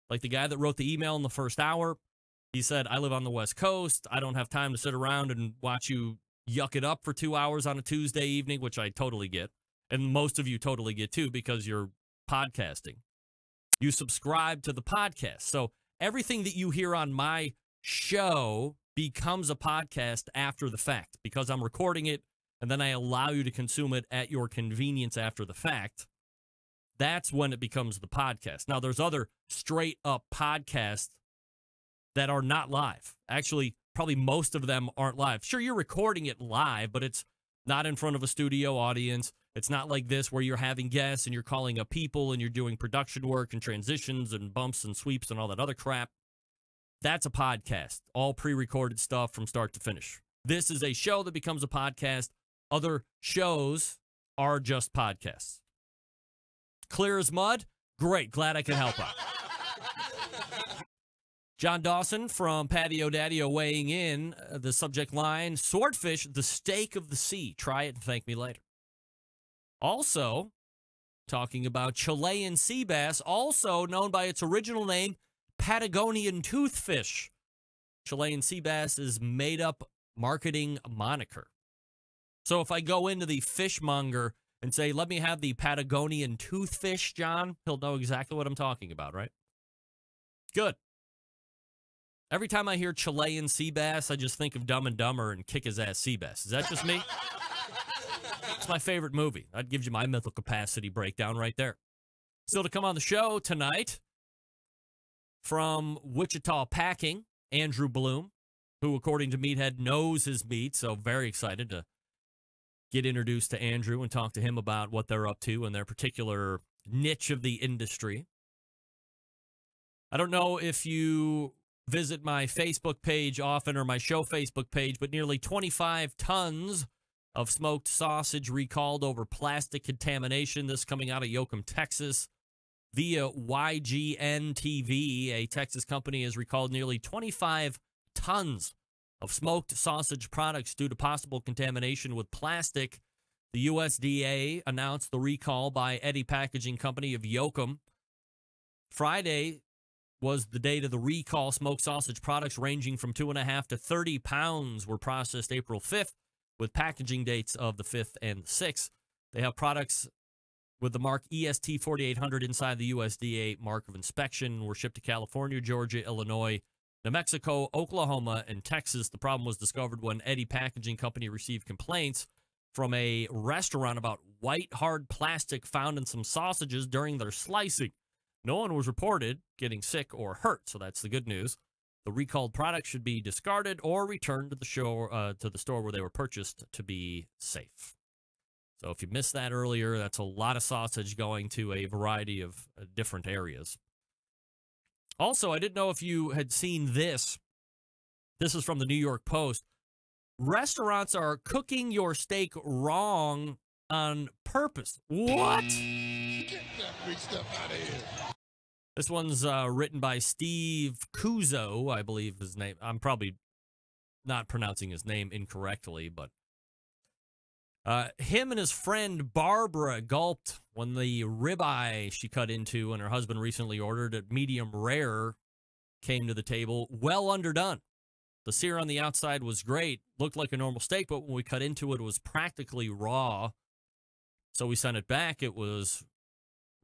like the guy that wrote the email in the first hour, he said, I live on the West Coast. I don't have time to sit around and watch you yuck it up for 2 hours on a Tuesday evening, which I totally get. And most of you totally get too, because you're podcasting. You subscribe to the podcast. So everything that you hear on my show becomes a podcast after the fact, because I'm recording it and then I allow you to consume it at your convenience after the fact. That's when it becomes the podcast. Now, there's other straight-up podcasts that are not live. Actually, probably most of them aren't live. Sure, you're recording it live, but it's not in front of a studio audience. It's not like this where you're having guests and you're calling up people and you're doing production work and transitions and bumps and sweeps and all that other crap. That's a podcast, all pre-recorded stuff from start to finish. This is a show that becomes a podcast. Other shows are just podcasts. Clear as mud? Great. Glad I can help out. John Dawson from Patio Daddio weighing in. The subject line, swordfish, the steak of the sea. Try it and thank me later. Also, talking about Chilean sea bass, also known by its original name, Patagonian toothfish. Chilean sea bass is made-up marketing moniker. So if I go into the fishmonger and say, let me have the Patagonian toothfish, John, he'll know exactly what I'm talking about, right? Good. Every time I hear Chilean sea bass, I just think of Dumb and Dumber and Kick-His-Ass Sea Bass. Is that just me? It's my favorite movie. That gives you my mental capacity breakdown right there. Still to come on the show tonight, from Wichita Packing, Andrew Bloom, who, according to Meathead, knows his meat. So very excited to get introduced to Andrew and talk to him about what they're up to and their particular niche of the industry. I don't know if you visit my Facebook page often or my show Facebook page, but nearly 25 tons of smoked sausage recalled over plastic contamination. This coming out of Yoakum, Texas. Via YGN TV, a Texas company has recalled nearly 25 tons of smoked sausage products due to possible contamination with plastic. The USDA announced the recall by Eddie Packaging Company of Yoakum. Friday was the date of the recall. Smoked sausage products ranging from 2.5 to 30 pounds were processed April 5th, with packaging dates of the 5th and 6th. They have products with the mark EST 4800 inside the USDA mark of inspection, were shipped to California, Georgia, Illinois, New Mexico, Oklahoma, and Texas. The problem was discovered when Eddie Packaging Company received complaints from a restaurant about white hard plastic found in some sausages during their slicing. No one was reported getting sick or hurt, so that's the good news. The recalled products should be discarded or returned to the store where they were purchased to be safe. So if you missed that earlier, that's a lot of sausage going to a variety of different areas. Also, I didn't know if you had seen this. This is from the New York Post. Restaurants are cooking your steak wrong on purpose. What? Get that big stuff out of here. This one's written by Steve Kuzo, I believe his name. I'm probably not pronouncing his name incorrectly, but him and his friend Barbara gulped when the ribeye she cut into and her husband recently ordered at medium rare came to the table well underdone. The sear on the outside was great, looked like a normal steak, but when we cut into it, it was practically raw. So we sent it back. It was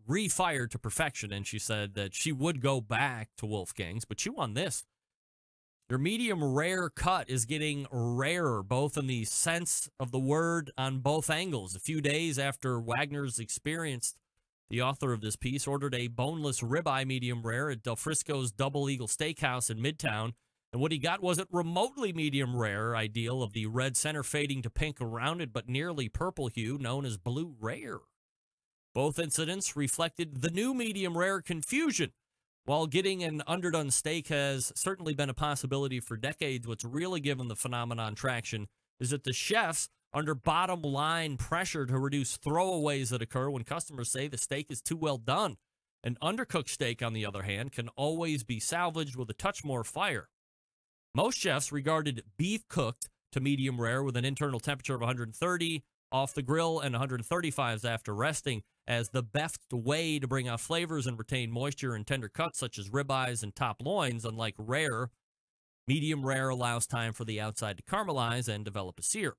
refired to perfection, and she said that she would go back to Wolfgang's, but chew on this. Your medium rare cut is getting rarer, both in the sense of the word on both angles. A few days after Wagner's experienced, the author of this piece ordered a boneless ribeye medium rare at Del Frisco's Double Eagle Steakhouse in Midtown, and what he got wasn't remotely medium rare, ideal of the red center fading to pink around it, but nearly purple hue known as blue rare. Both incidents reflected the new medium rare confusion. While getting an underdone steak has certainly been a possibility for decades, what's really given the phenomenon traction is that the chefs, under bottom line pressure to reduce throwaways that occur when customers say the steak is too well done. An undercooked steak, on the other hand, can always be salvaged with a touch more fire. Most chefs regarded beef cooked to medium rare with an internal temperature of 130 off the grill and 135s after resting as the best way to bring out flavors and retain moisture in tender cuts such as ribeyes and top loins. Unlike rare, medium rare allows time for the outside to caramelize and develop a sear.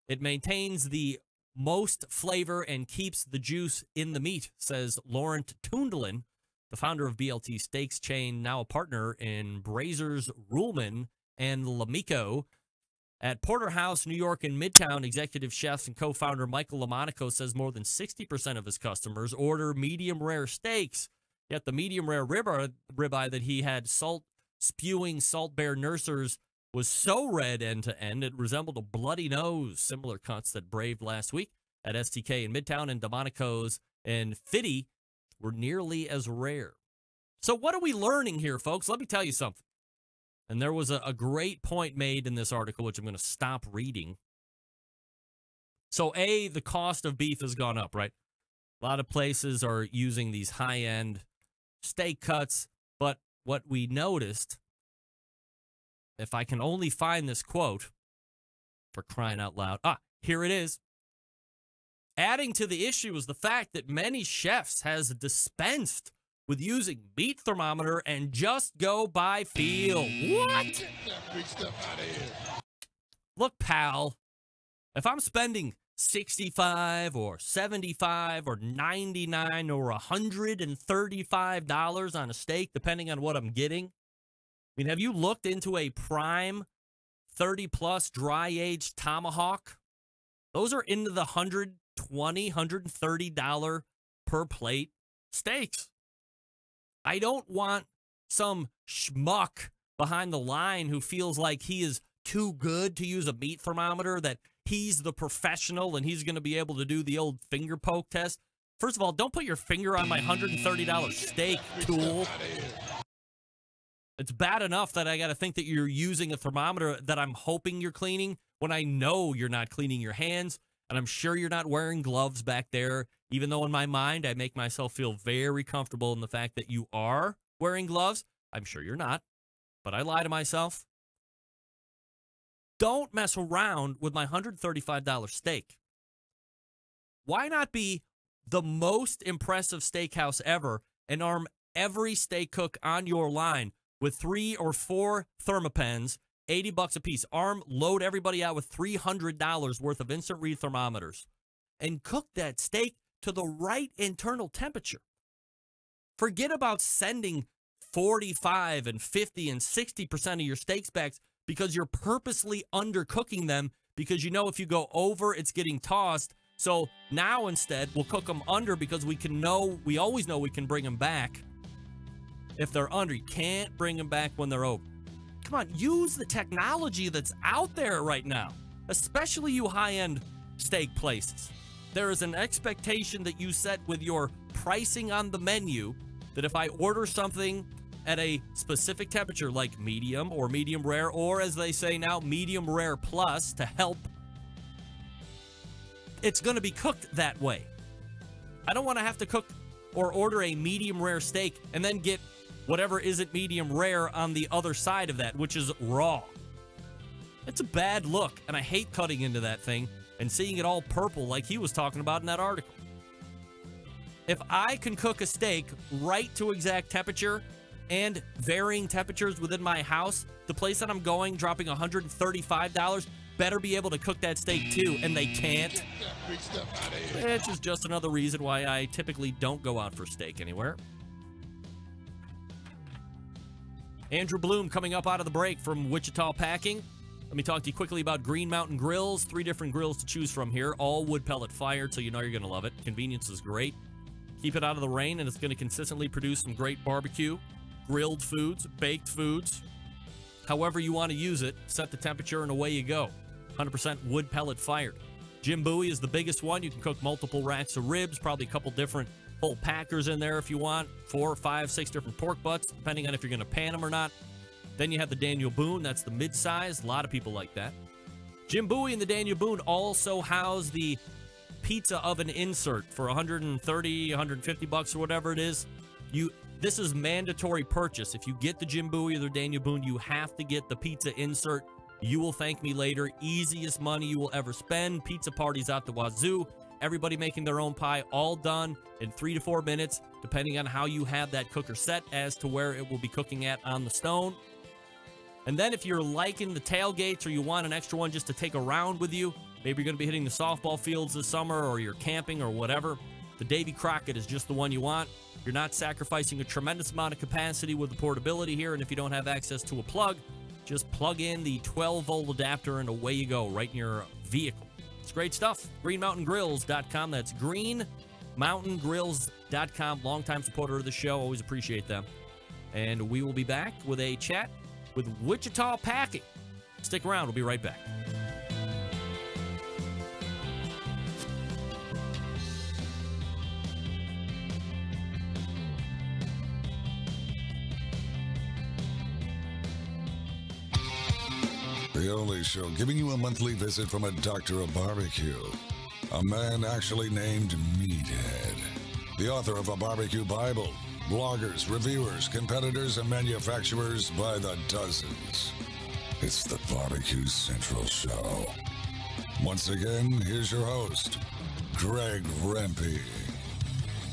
It maintains the most flavor and keeps the juice in the meat, says Laurent Tundlin, the founder of BLT Steaks chain, now a partner in Brazers, Ruhlman, and Lamico. At Porterhouse, New York, and Midtown, executive chef and co-founder Michael Lamonaco says more than 60% of his customers order medium rare steaks. Yet the medium rare ribeye that he had spewing salt bear nursers was so red end to end it resembled a bloody nose. Similar cuts that braved last week at STK in Midtown and Delmonico's and Fitty were nearly as rare. So what are we learning here, folks? Let me tell you something. And there was a great point made in this article, which I'm going to stop reading. So, A, the cost of beef has gone up, right? A lot of places are using these high-end steak cuts. But what we noticed, if I can only find this quote, for crying out loud. Here it is. Adding to the issue is the fact that many chefs has dispensed with using meat thermometer and just go by feel. What? Get that big stuff out of here. Look, pal, if I'm spending $65 or $75 or $99 or $135 on a steak, depending on what I'm getting, mean, have you looked into a prime 30-plus dry-aged tomahawk? Those are into the $120, $130 per plate steaks. I don't want some schmuck behind the line who feels like he is too good to use a meat thermometer, that he's the professional and he's going to be able to do the old finger poke test. First of all, don't put your finger on my $130 steak, tool. It's bad enough that I got to think that you're using a thermometer that I'm hoping you're cleaning when I know you're not cleaning your hands, and I'm sure you're not wearing gloves back there, even though in my mind I make myself feel very comfortable in the fact that you are wearing gloves. I'm sure you're not, but I lie to myself. Don't mess around with my $135 steak. Why not be the most impressive steakhouse ever and arm every steak cook on your line with 3 or 4 Thermopens, $80 a piece. Load everybody out with $300 worth of instant read thermometers and cook that steak to the right internal temperature. Forget about sending 45 and 50 and 60% of your steaks back because you're purposely undercooking them because you know if you go over, it's getting tossed. So now instead, we'll cook them under because we always know we can bring them back if they're under. You can't bring them back when they're over. Come on, use the technology that's out there right now, especially you high-end steak places. There is an expectation that you set with your pricing on the menu that if I order something at a specific temperature like medium or medium rare, or as they say now, medium rare plus to help, it's going to be cooked that way. I don't want to have to cook or order a medium rare steak and then get whatever isn't medium rare on the other side of that, which is raw. It's a bad look, and I hate cutting into that thing and seeing it all purple like he was talking about in that article. If I can cook a steak right to exact temperature and varying temperatures within my house, the place that I'm going, dropping $135, better be able to cook that steak too, and they can't. Which is just another reason why I typically don't go out for steak anywhere. Andrew Bloom coming up out of the break from Wichita Packing. Let me talk to you quickly about Green Mountain Grills. 3 different grills to choose from here, all wood pellet fired, so you know you're going to love it. Convenience is great. Keep it out of the rain, and it's going to consistently produce some great barbecue, grilled foods, baked foods. However you want to use it, set the temperature, and away you go. 100% wood pellet fired. Jim Bowie is the biggest one. You can cook multiple racks of ribs, probably a couple different whole packers in there if you want. 4, 5, 6 different pork butts, depending on if you're going to pan them or not. Then you have the Daniel Boone. That's the mid-size. A lot of people like that. Jim Bowie and the Daniel Boone also house the pizza oven insert for $130, $150 or whatever it is. This is mandatory purchase. If you get the Jim Bowie or the Daniel Boone, you have to get the pizza insert. You will thank me later. Easiest money you will ever spend. Pizza parties out the wazoo. Everybody making their own pie, all done in 3 to 4 minutes, depending on how you have that cooker set as to where it will be cooking at on the stone. And then if you're liking the tailgates or you want an extra one just to take around with you, maybe you're going to be hitting the softball fields this summer or you're camping or whatever, the Davy Crockett is just the one you want. You're not sacrificing a tremendous amount of capacity with the portability here, and if you don't have access to a plug, just plug in the 12-volt adapter and away you go, right in your vehicle. It's great stuff. GreenMountainGrills.com. That's GreenMountainGrills.com. Longtime supporter of the show. Always appreciate them. And we will be back with a chat with Wichita Packing. Stick around. We'll be right back. The only show giving you a monthly visit from a doctor of barbecue. A man actually named Meathead. The author of a barbecue Bible. Bloggers, reviewers, competitors, and manufacturers by the dozens. It's the Barbecue Central Show. Once again, here's your host, Greg Rempe.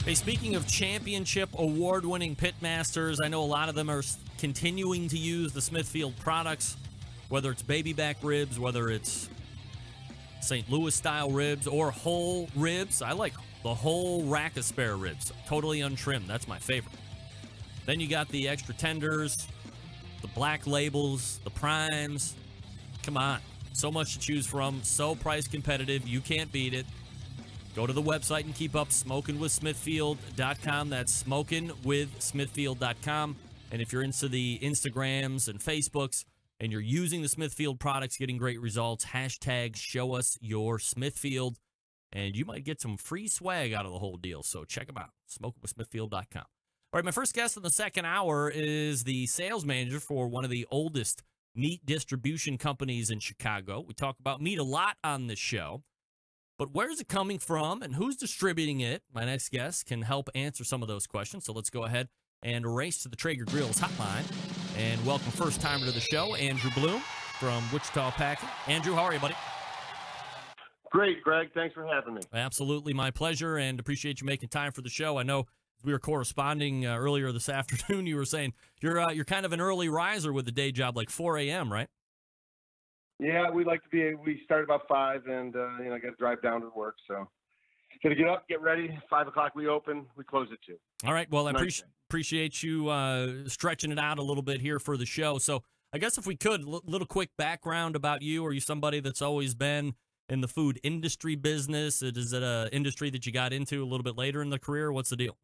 Hey, speaking of championship award-winning pitmasters, I know a lot of them are continuing to use the Smithfield products, whether it's baby back ribs, whether it's St. Louis-style ribs, or whole ribs. I like the whole rack of spare ribs, totally untrimmed. That's my favorite. Then you got the extra tenders, the black labels, the primes. Come on. So much to choose from. So price competitive. You can't beat it. Go to the website and keep up, SmokingWithSmithfield.com. That's SmokingWithSmithfield.com. And if you're into the Instagrams and Facebooks and you're using the Smithfield products, getting great results, hashtag show us your Smithfield, and you might get some free swag out of the whole deal. So check them out, SmokingWithSmithfield.com. All right, my first guest in the second hour is the sales manager for one of the oldest meat distribution companies in Chicago. We talk about meat a lot on this show. But where's it coming from and who's distributing it? My next guest can help answer some of those questions. So let's go ahead and race to the Traeger Grills hotline and welcome first timer to the show, Andrew Bloom from Wichita Packing. Andrew, how are you, buddy? Great, Greg. Thanks for having me. Absolutely, my pleasure, and appreciate you making time for the show. I know we were corresponding earlier this afternoon. You were saying you're kind of an early riser with the day job, like 4 a.m., right? Yeah, we start about 5 and, I got to drive down to work. So got to get up, get ready. 5 o'clock we open, we close at 2. All right. Well, I appreciate you stretching it out a little bit here for the show. So I guess if we could, little quick background about you. Are you somebody that's always been in the food industry business? Is it an industry that you got into a little bit later in the career? What's the deal?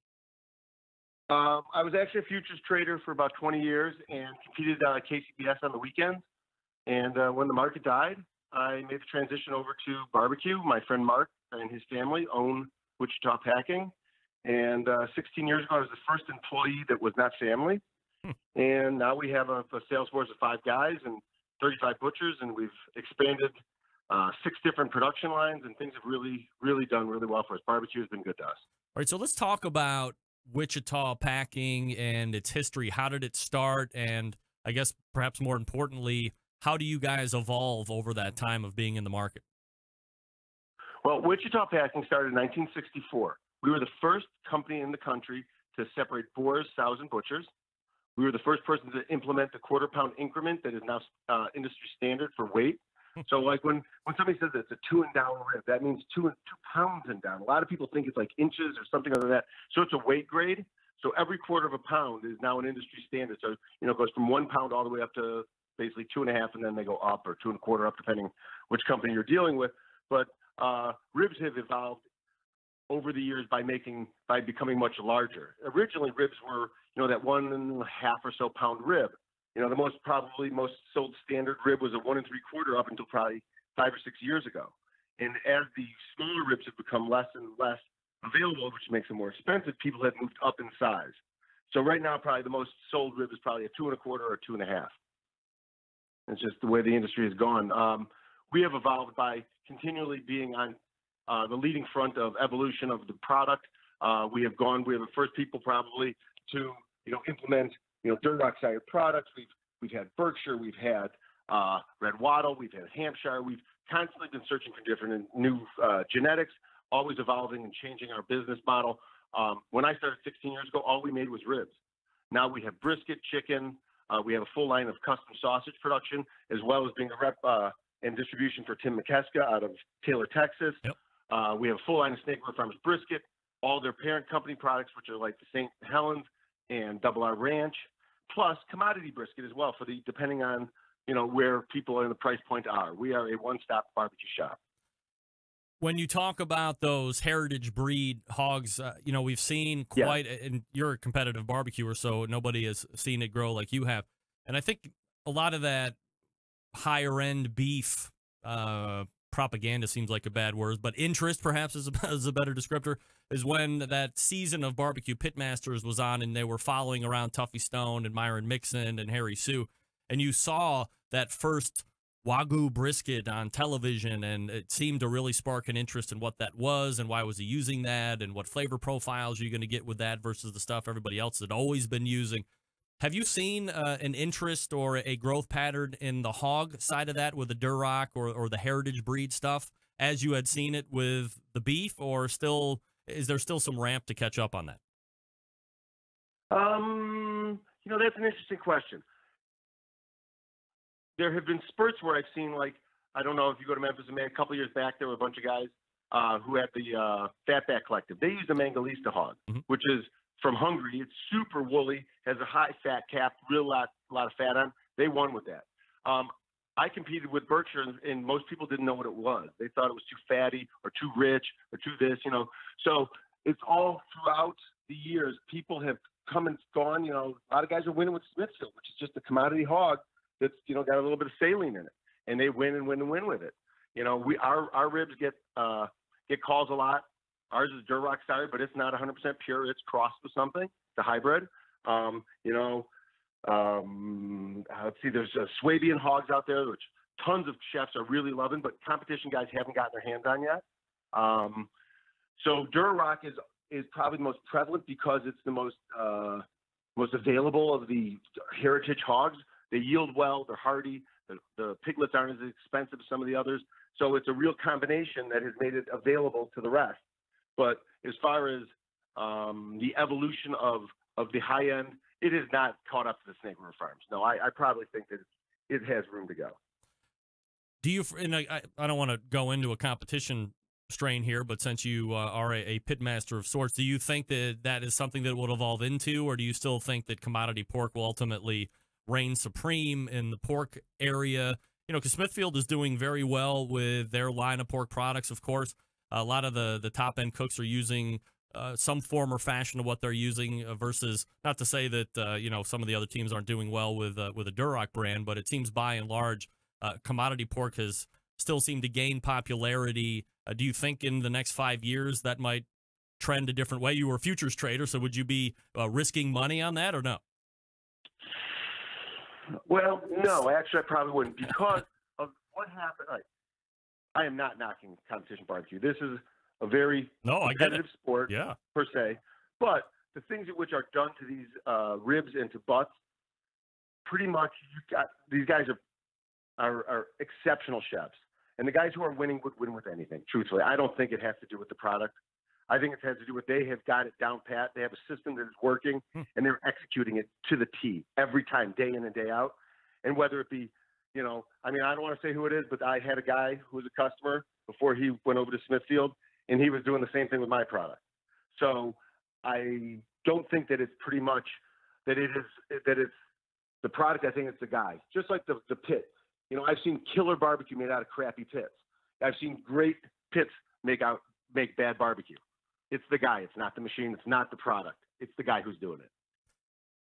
I was actually a futures trader for about 20 years and competed at KCBS on the weekends. And when the market died, I made the transition over to barbecue. My friend Mark and his family own Wichita Packing. And 16 years ago, I was the first employee that was not family. And now we have a sales force of 5 guys and 35 butchers, and we've expanded 6 different production lines, and things have really, really done really well for us. Barbecue has been good to us. All right, so let's talk about Wichita Packing and its history. How did it start? And I guess perhaps more importantly, how do you guys evolve over that time of being in the market? Well, Wichita Packing started in 1964. We were the first company in the country to separate boars, sows, and butchers. We were the first person to implement the quarter-pound increment that is now industry standard for weight. So, like when somebody says it's a 2 and down rib, that means 2 pounds and down. A lot of people think it's like inches or something other than that. So it's a weight grade. So every quarter of a pound is now an industry standard. So it goes from 1 pound all the way up to basically 2.5, and then they go up, or 2 1/4 up, depending which company you're dealing with. But ribs have evolved over the years by becoming much larger. Originally, ribs were that 1.5 or so pound rib. The most sold standard rib was a 1 3/4 up until probably 5 or 6 years ago. And as the smaller ribs have become less and less available, which makes them more expensive, people have moved up in size. So right now, probably the most sold rib is probably a 2 1/4 or 2.5. It's just the way the industry has gone. We have evolved by continually being on the leading front of evolution of the product. We are the first people probably to implement dirt oxide products. We've had Berkshire, we've had Red Wattle, we've had Hampshire. We've constantly been searching for different new genetics, always evolving and changing our business model. When I started 16 years ago, all we made was ribs. Now we have brisket, chicken. We have a full line of custom sausage production, as well as being a rep and distribution for Tim McKeska out of Taylor, Texas. Yep. We have a full line of Snake River Farms brisket, all their parent company products, which are like the St. Helens and Double R Ranch, plus commodity brisket as well depending on where people in the price point are. We are a one-stop barbecue shop. When you talk about those heritage breed hogs, we've seen quite, and you're a competitive barbecuer, so nobody has seen it grow like you have. And I think a lot of that higher end beef propaganda seems like a bad word, but interest perhaps is a better descriptor, is when that season of Barbecue Pitmasters was on and they were following around Tuffy Stone and Myron Mixon and Harry Sue, and you saw that first Wagyu brisket on television, and it seemed to really spark an interest in what that was and why was he using that and what flavor profiles are you going to get with that versus the stuff everybody else had always been using. Have you seen an interest or a growth pattern in the hog side of that with the Duroc or the heritage breed stuff as you had seen it with the beef, or is there still some ramp to catch up on that? That's an interesting question. There have been spurts where I've seen, I don't know if you go to Memphis, and a couple years back, there were a bunch of guys who had the Fatback Collective. They use the Mangalista hog, which is from Hungary. It's super woolly, has a high fat cap, real lot of fat on. They won with that. I competed with Berkshire, and most people didn't know what it was. They thought it was too fatty or too rich or too this, you know. So it's all throughout the years. People have come and gone. You know, a lot of guys are winning with Smithfield, which is just a commodity hog that's, you know, got a little bit of saline in it, and they win and win and win with it. You know, our ribs get calls a lot. Ours is Duroc style, but it's not 100% pure. It's crossed with something. It's a hybrid. You know, let's see, there's Swabian hogs out there, which tons of chefs are really loving, but competition guys haven't gotten their hands on yet. So Duroc is probably the most prevalent because it's the most available of the heritage hogs. They yield well. They're hardy. The piglets aren't as expensive as some of the others. So it's a real combination that has made it available to the rest. But as far as the evolution of the high end, it is not caught up to the Snake River Farms. No, I probably think that it has room to go. Do you, and I don't want to go into a competition strain here, but since you are a pit master of sorts, do you think that that is something that will evolve into, or do you still think that commodity pork will ultimately reign supreme in the pork area? You know, because Smithfield is doing very well with their line of pork products, of course. A lot of the top-end cooks are using some form or fashion of what they're using versus, not to say that, you know, some of the other teams aren't doing well with a Duroc brand, but it seems by and large commodity pork has still seemed to gain popularity. Do you think in the next 5 years that might trend a different way? You were a futures trader, so would you be risking money on that or no? Well, no, actually I probably wouldn't because of what happened. All right. I am not knocking competition barbecue. This is a very competitive sport, per se. But the things at which are done to these ribs and to butts, pretty much these guys are exceptional chefs. And the guys who are winning would win with anything, truthfully. I don't think it has to do with the product. I think it has to do with they have got it down pat. They have a system that is working, and they're executing it to the T every time, day in and day out. And whether it be, you know, I mean, I don't want to say who it is, but I had a guy who was a customer before he went over to Smithfield, and he was doing the same thing with my product. So I don't think that it's pretty much that it's the product. I think it's the guy, just like the pit. You know, I've seen killer barbecue made out of crappy pits. I've seen great pits make bad barbecue. It's the guy. It's not the machine. It's not the product. It's the guy who's doing it.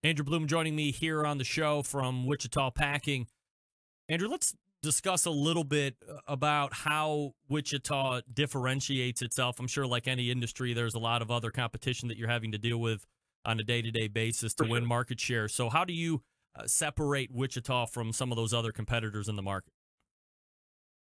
Andrew Bloom joining me here on the show from Wichita Packing. Andrew, let's discuss a little bit about how Wichita differentiates itself. I'm sure like any industry, there's a lot of other competition that you're having to deal with on a day-to-day basis to win market share. So how do you separate Wichita from some of those other competitors in the market?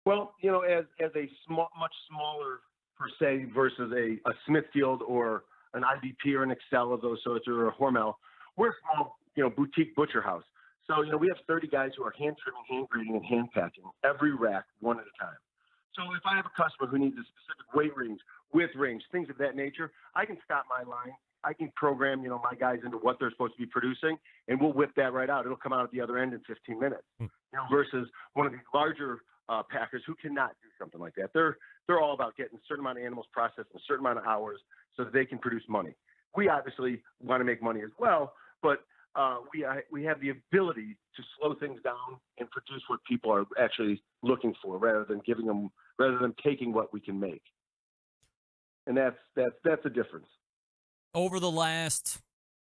Well, you know, as a much smaller per se versus a Smithfield or an IBP or an Excel of those sorts or a Hormel, we're a small, you know, boutique butcher house. So, you know, we have 30 guys who are hand trimming, hand grading, and hand packing every rack one at a time. So if I have a customer who needs a specific weight range, width range, things of that nature, I can stop my line. I can program, you know, my guys into what they're supposed to be producing, and we'll whip that right out. It'll come out at the other end in 15 minutes. You know, versus one of these larger packers who cannot do something like that. They're all about getting a certain amount of animals processed in a certain amount of hours so that they can produce money. We obviously want to make money as well, but we have the ability to slow things down and produce what people are actually looking for, rather than taking what we can make. And that's the difference. Over the last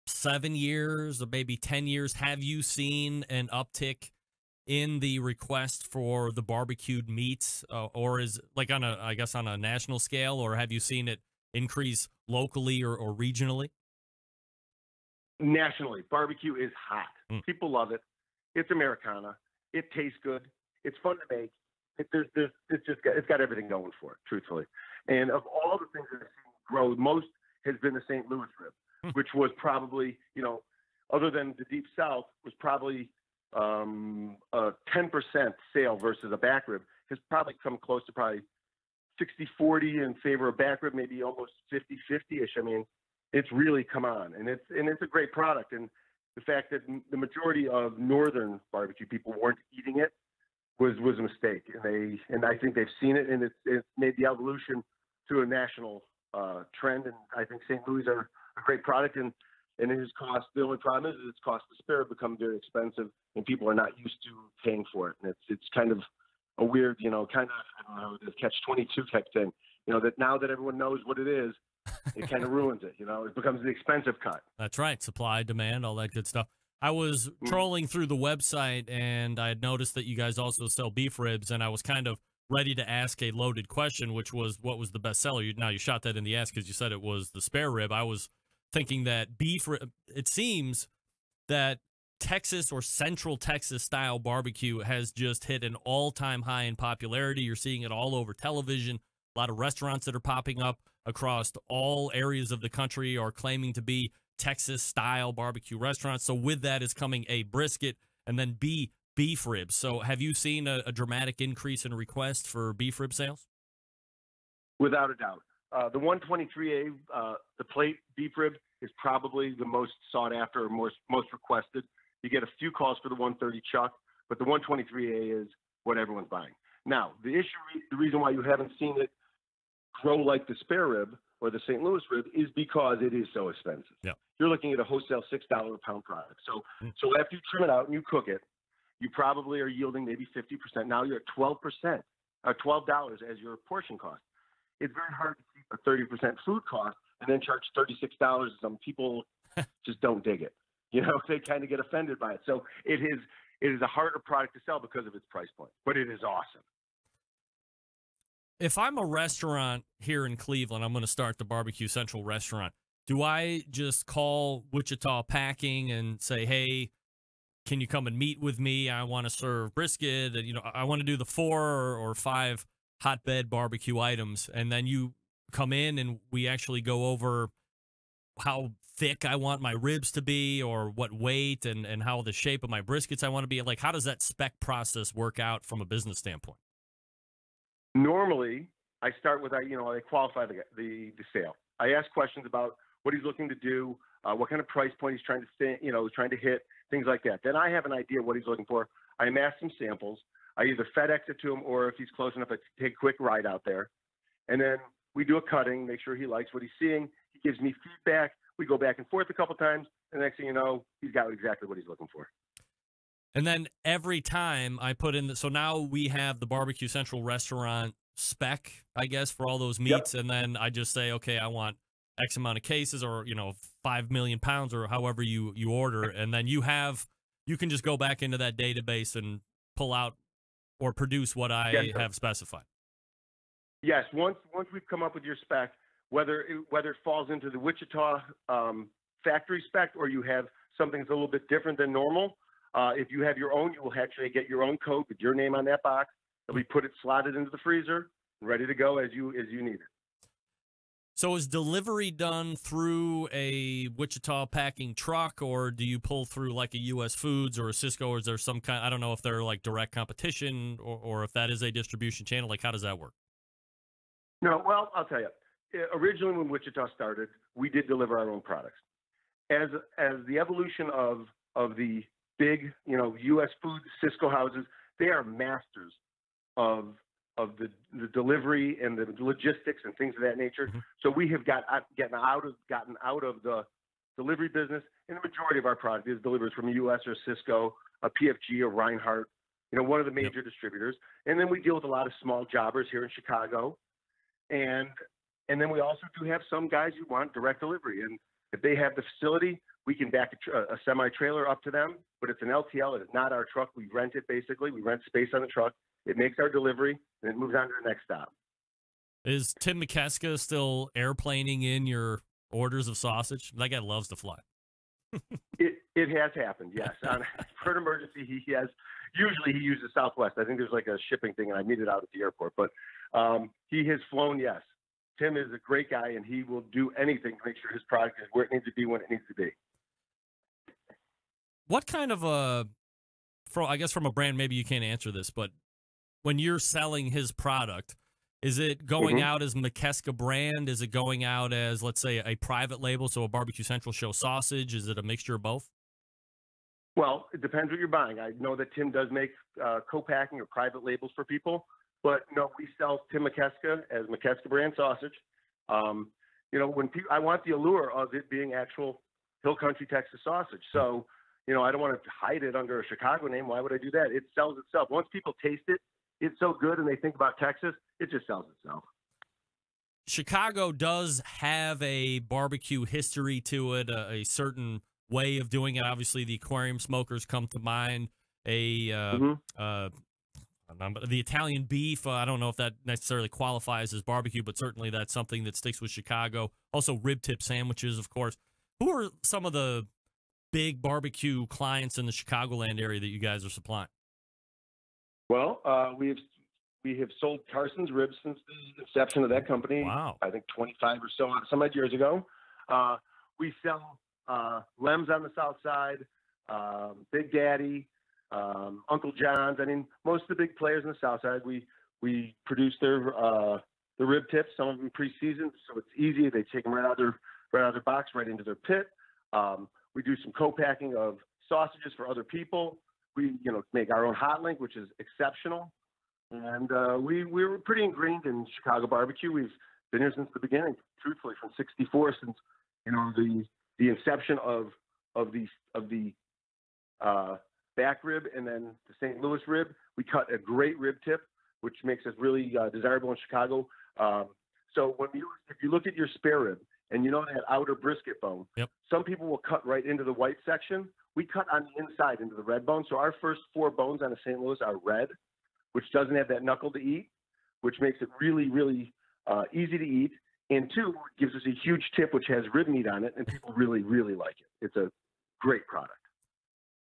7 years or maybe 10 years, have you seen an uptick in the request for the barbecued meats, or is like on a national scale, or have you seen it increase locally or regionally? Nationally, barbecue is hot. People love it. It's Americana. It tastes good. It's fun to make. It's got everything going for it, truthfully. And of all the things that I've seen grow, most has been the St. Louis rib, which was probably, you know, other than the Deep South, was probably a 10% sale versus a back rib, has probably come close to probably 60-40 in favor of back rib, maybe almost 50-50-ish. I mean, it's really come on, and it's a great product. And the fact that the majority of northern barbecue people weren't eating it was a mistake. And I think they've seen it, and it's made the evolution to a national trend. And I think St. Louis a great product, and his cost. The only problem is its cost to spare become very expensive, and people are not used to paying for it. And it's kind of a weird, kind of, I don't know, the catch-22 type thing. That now that everyone knows what it is, it kind of ruins it. It becomes the expensive cut. That's right. Supply, demand, all that good stuff. I was trolling through the website, and I had noticed that you guys also sell beef ribs, and I was kind of ready to ask a loaded question, which was, what was the best seller? Now you shot that in the ass because you said it was the spare rib. I was thinking that beef rib, it seems that Texas or Central Texas style barbecue has just hit an all-time high in popularity. You're seeing it all over television. A lot of restaurants that are popping up across all areas of the country are claiming to be Texas-style barbecue restaurants. So with that is coming A, brisket, and then B, beef ribs. So have you seen a dramatic increase in requests for beef rib sales? Without a doubt. The 123A, the plate beef rib, is probably the most sought after or most requested. You get a few calls for the 130 chuck, but the 123A is what everyone's buying. Now, the reason why you haven't seen it grow like the spare rib or the St. Louis rib is because it is so expensive. Yep. You're looking at a wholesale $6 a pound product. So after you trim it out and you cook it, you probably are yielding maybe 50%. Now you're at 12%, or $12 as your portion cost. It's very hard to keep a 30% food cost and then charge $36. Some people just don't dig it. They kind of get offended by it. So it is a harder product to sell because of its price point, but it is awesome. If I'm a restaurant here in Cleveland, I'm going to start the Barbecue Central restaurant. Do I just call Wichita Packing and say, hey, can you come and meet with me? I want to serve brisket. And, I want to do the 4 or 5 hotbed barbecue items. And then you come in and we actually go over how thick I want my ribs to be or what weight and how the shape of my briskets I want to be. Like, how does that spec process work out from a business standpoint? Normally, I start with, I qualify the sale. I ask questions about what he's looking to do, what kind of price point he's trying to hit, things like that. Then I have an idea of what he's looking for. I amass some samples. I either FedEx it to him, or if he's close enough, I take a quick ride out there. And then we do a cutting, make sure he likes what he's seeing. He gives me feedback. We go back and forth a couple times. And the next thing you know, he's got exactly what he's looking for. And then every time I put in, so now we have the Barbecue Central restaurant spec, I guess, for all those meats. Yep. And then I just say, okay, I want X amount of cases or, 5 million pounds or however you order. And then you can just go back into that database and pull out or produce what I have specified. Yes. Once we've come up with your spec, whether it falls into the Wichita factory spec or you have something that's a little bit different than normal, if you have your own, you will actually get your own code with your name on that box. And we put it slotted into the freezer, ready to go as you need it. So is delivery done through a Wichita Packing truck, or do you pull through like a U.S. Foods or a Cisco, or is there some kind, I don't know if they're like direct competition or if that is a distribution channel, like how does that work? No, well, I'll tell you. Originally when Wichita started, we did deliver our own products. As the evolution of the big, U.S. Foods, Cisco houses, they are masters of the delivery and the logistics and things of that nature. Mm-hmm. So we have gotten out of the delivery business, and the majority of our product is delivered from a U.S. or Cisco, a PFG or Reinhardt, one of the major distributors. And then we deal with a lot of small jobbers here in Chicago, and then we also do have some guys who want direct delivery. And if they have the facility, we can back a semi-trailer up to them, but it's an LTL. It is not our truck. We rent it, basically. We rent space on the truck. It makes our delivery, and it moves on to the next stop. Is Tim McKeska still airplaning in your orders of sausage? That guy loves to fly. It has happened, yes. For an emergency, he uses Southwest. I think there's like a shipping thing, and I meet it out at the airport. But he has flown, yes. Tim is a great guy, and he will do anything to make sure his product is where it needs to be when it needs to be. What kind of I guess from a brand, maybe you can't answer this, but when you're selling his product, is it going out as McKeska brand? Is it going out as, let's say, a private label, so a Barbecue Central show sausage? Is it a mixture of both? Well, it depends what you're buying. I know that Tim does make co-packing or private labels for people, but no, we sell Tim McKeska as McKeska brand sausage. when I want the allure of it being actual Hill Country Texas sausage. So, I don't want to hide it under a Chicago name. Why would I do that? It sells itself. Once people taste it, it's so good and they think about Texas, it just sells itself. Chicago does have a barbecue history to it, a certain way of doing it. Obviously, the aquarium smokers come to mind. The Italian beef, I don't know if that necessarily qualifies as barbecue, but certainly that's something that sticks with Chicago. Also, rib tip sandwiches, of course. Who are some of the big barbecue clients in the Chicagoland area that you guys are supplying? Well, we have sold Carson's ribs since the inception of that company. Wow. I think 25 or so, some odd years ago. We sell Lem's on the south side, Big Daddy, Uncle John's. I mean, most of the big players on the south side, we produce their rib tips, some of them pre-seasoned, so it's easy. They take them right out of their box, right into their pit. We do some co-packing of sausages for other people. We, make our own hot link, which is exceptional. And we were pretty ingrained in Chicago barbecue. We've been here since the beginning, truthfully, from '64, since the inception of the back rib and then the St. Louis rib. We cut a great rib tip, which makes us really desirable in Chicago. So if you look at your spare rib and that outer brisket bone, yep. Some people will cut right into the white section. We cut on the inside into the red bone. So our first 4 bones on a St. Louis are red, which doesn't have that knuckle to eat, which makes it really, really easy to eat. And 2, gives us a huge tip, which has rib meat on it, and people really, really like it. It's a great product.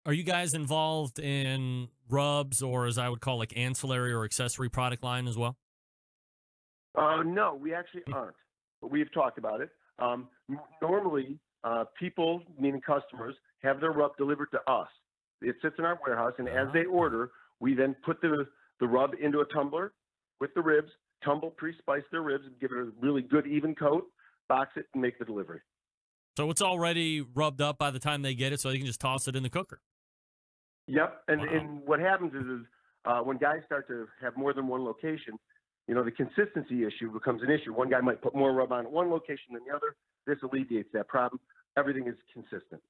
Are you guys involved in rubs or, as I would call, like ancillary or accessory product line as well? No, we actually aren't, but we've talked about it. Normally, people, meaning customers, have their rub delivered to us. It sits in our warehouse, and as they order, we then put the rub into a tumbler with the ribs, pre-spice their ribs, and give it a really good even coat, box it, and make the delivery. So it's already rubbed up by the time they get it, so they can just toss it in the cooker. Yep, and what happens is when guys start to have more than one location, the consistency issue becomes an issue. One guy might put more rub on at one location than the other. This alleviates that problem. Everything is consistent.